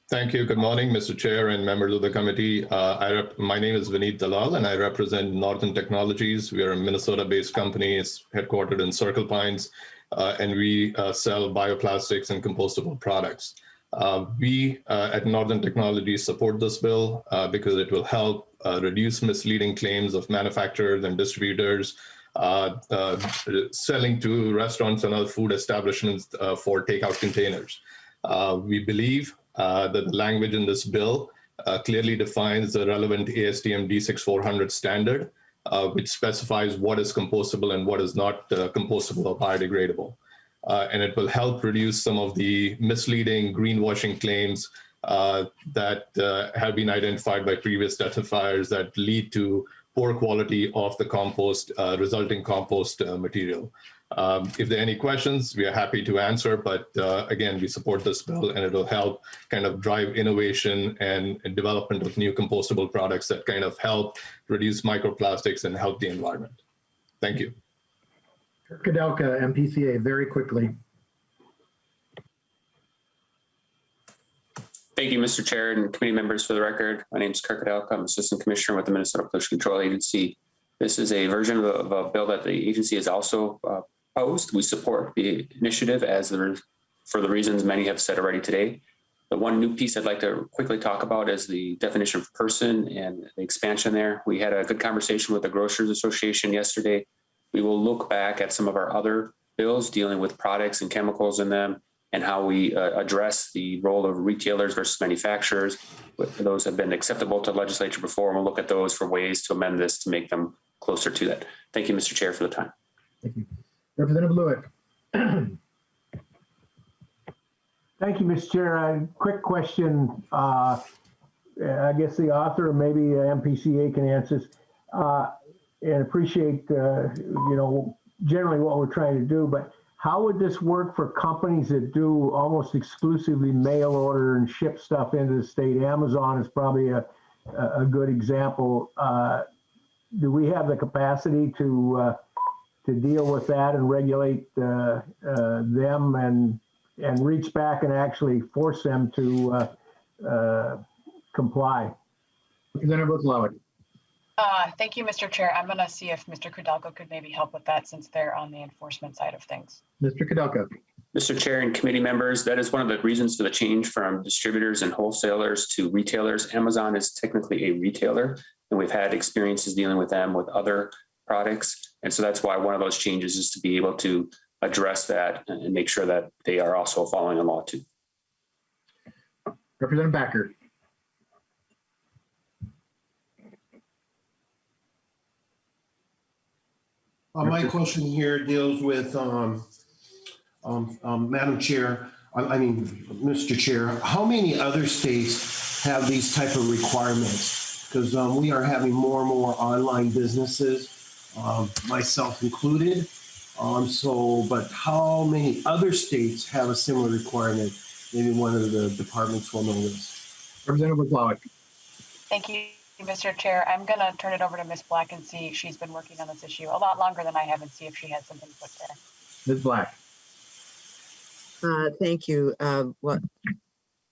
Thank you. Good morning, Mr. Chair and members of the committee. My name is Vineet Dalal, and I represent Northern Technologies. We are a Minnesota-based company. It's headquartered in Circle Pines, and we sell bioplastics and compostable products. We at Northern Technologies support this bill because it will help reduce misleading claims of manufacturers and distributors selling to restaurants and other food establishments for takeout containers. We believe that the language in this bill clearly defines the relevant ASTM D6400 standard, which specifies what is compostable and what is not compostable or biodegradable. And it will help reduce some of the misleading greenwashing claims that have been identified by previous testifiers that lead to poor quality of the compost, resulting compost material. If there are any questions, we are happy to answer, but again, we support this bill and it will help kind of drive innovation and development of new compostable products that kind of help reduce microplastics and help the environment. Thank you. Kadelka, MPCA, very quickly. Thank you, Mr. Chair and committee members. For the record, my name is Kirk Kadelka. I'm Assistant Commissioner with the Minnesota Pollution Control Agency. This is a version of a bill that the agency has also proposed. We support the initiative for the reasons many have said already today. The one new piece I'd like to quickly talk about is the definition of person and the expansion there. We had a good conversation with the Grocers Association yesterday. We will look back at some of our other bills dealing with products and chemicals in them and how we address the role of retailers versus manufacturers. Those have been acceptable to the legislature before, and we'll look at those for ways to amend this to make them closer to that. Thank you, Mr. Chair, for the time. Thank you. Representative Lewick. Thank you, Mr. Chair. Quick question. I guess the author, or maybe MPCA can answer this. And appreciate, generally what we're trying to do, but how would this work for companies that do almost exclusively mail order and ship stuff into the state? Amazon is probably a good example. Do we have the capacity to deal with that and regulate them and reach back and actually force them to comply. Representative Wazlawik. Thank you, Mr. Chair. I'm going to see if Mr. Kudelka could maybe help with that since they're on the enforcement side of things. Mr. Kudelka. Mr. Chair and committee members, that is one of the reasons for the change from distributors and wholesalers to retailers. Amazon is technically a retailer, and we've had experiences dealing with them with other products. And so that's why one of those changes is to be able to address that and make sure that they are also following the law too. Representative Backer. My question here deals with, Madam Chair, Mr. Chair, how many other states have these type of requirements? Because we are having more and more online businesses, myself included. But how many other states have a similar requirement? Maybe one of the departments will know this. Representative Wazlawik. Thank you, Mr. Chair. I'm going to turn it over to Ms. Black and see. She's been working on this issue a lot longer than I have and see if she has some input there. Ms. Black. Thank you,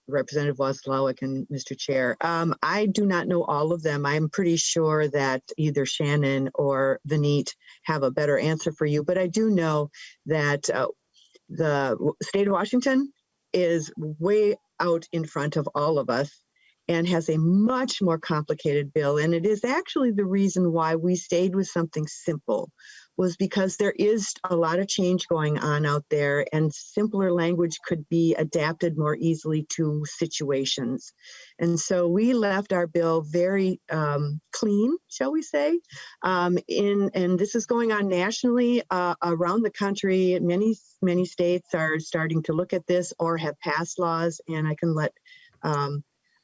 Representative Wazlawik and Mr. Chair. I do not know all of them. I'm pretty sure that either Shannon or Vineet have a better answer for you, but I do know that the state of Washington is way out in front of all of us and has a much more complicated bill. And it is actually the reason why we stayed with something simple, was because there is a lot of change going on out there, and simpler language could be adapted more easily to situations. And so we left our bill very clean, shall we say, and this is going on nationally around the country. Many states are starting to look at this or have passed laws, and I can let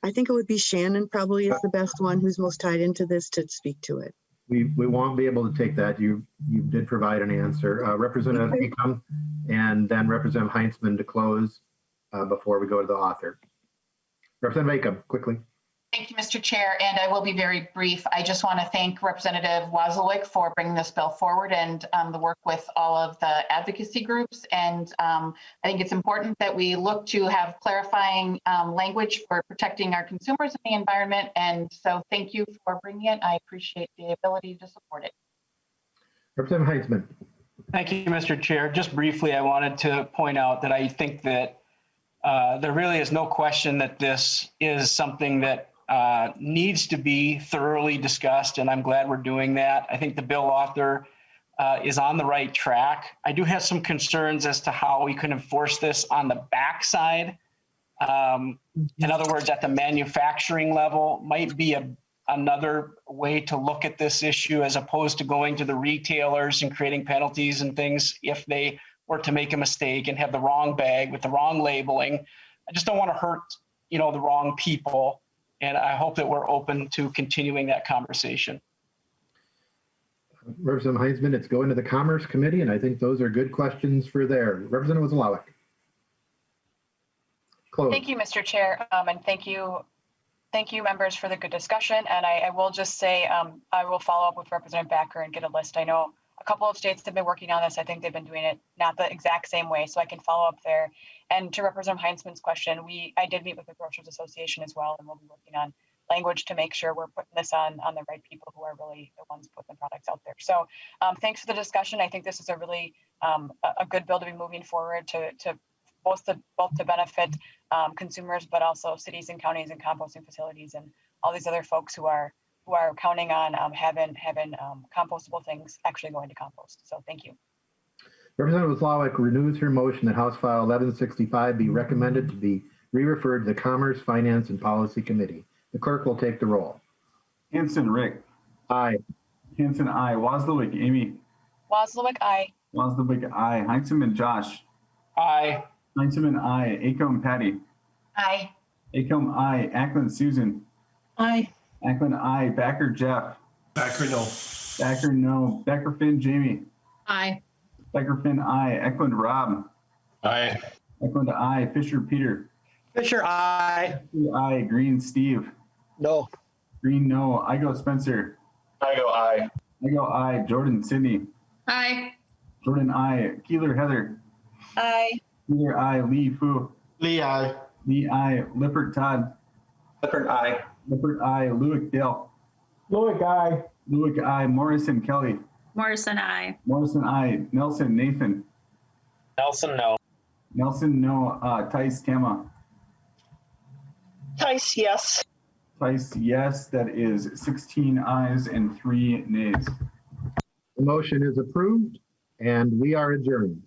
I think it would be Shannon probably is the best one who's most tied into this to speak to it. We won't be able to take that. You did provide an answer. Representative Ecklund and then Representative Heinzman to close before we go to the author. Representative Ecklund, quickly. Thank you, Mr. Chair, and I will be very brief. I just want to thank Representative Wazlawik for bringing this bill forward and the work with all of the advocacy groups. And I think it's important that we look to have clarifying language for protecting our consumers and the environment. And so thank you for bringing it. I appreciate the ability to support it. Representative Heinzman. Thank you, Mr. Chair. Just briefly, I wanted to point out that I think that there really is no question that this is something that needs to be thoroughly discussed, and I'm glad we're doing that. I think the bill author is on the right track. I do have some concerns as to how we can enforce this on the backside. In other words, at the manufacturing level might be another way to look at this issue, as opposed to going to the retailers and creating penalties and things if they were to make a mistake and have the wrong bag with the wrong labeling. I just don't want to hurt, the wrong people. And I hope that we're open to continuing that conversation. Representative Heinzman, it's going to the Commerce Committee, and I think those are good questions for there. Representative Wazlawik. Close. Thank you, Mr. Chair, and thank you, members, for the good discussion. And I will just say I will follow up with Representative Backer and get a list. I know a couple of states have been working on this. I think they've been doing it not the exact same way, so I can follow up there. And to Representative Heinzman's question, I did meet with the Grocers Association as well, and we'll be working on language to make sure we're putting this on the right people who are really the ones putting the products out there. So thanks for the discussion. I think this is a really a good bill to be moving forward to both to benefit consumers, but also cities and counties and composting facilities and all these other folks who are counting on having compostable things actually going to compost. So thank you. Representative Wazlawik renews her motion that House File 1165 be recommended to be re-referred to the Commerce, Finance, and Policy Committee. The clerk will take the roll. Hansen, Rick. Aye. Hansen, aye. Wazlawik, Amy. Wazlawik, aye. Wazlawik, aye. Heinzman, Josh. Aye. Heinzman, aye. Acomb, Patty. Aye. Acomb, aye. Ackland, Susan. Aye. Ackland, aye. Backer, Jeff. Backer, no. Backer, no. Becker, Finn, Jamie. Aye. Becker, Finn, aye. Eklund, Rob. Aye. Eklund, aye. Fisher, Peter. Fisher, aye. Aye. Green, Steve. No. Green, no. I go, Spencer. I go aye. I go, aye. Jordan, Sydney. Aye. Jordan, aye. Keeler, Heather. Aye. Keeler, aye. Lee, Fu. Lee, aye. Lee, aye. Lippert, Todd. Lippert, aye. Lippert, aye. Lewick, Dale. Lewick, aye. Lewick, aye. Morrison, Kelly. Morrison, aye. Morrison, aye. Nelson, Nathan. Nelson, no. Nelson, no. Tice, Tama. Tice, yes. Tice, yes. That is 16 ayes and 3 nays. The motion is approved and we are adjourned.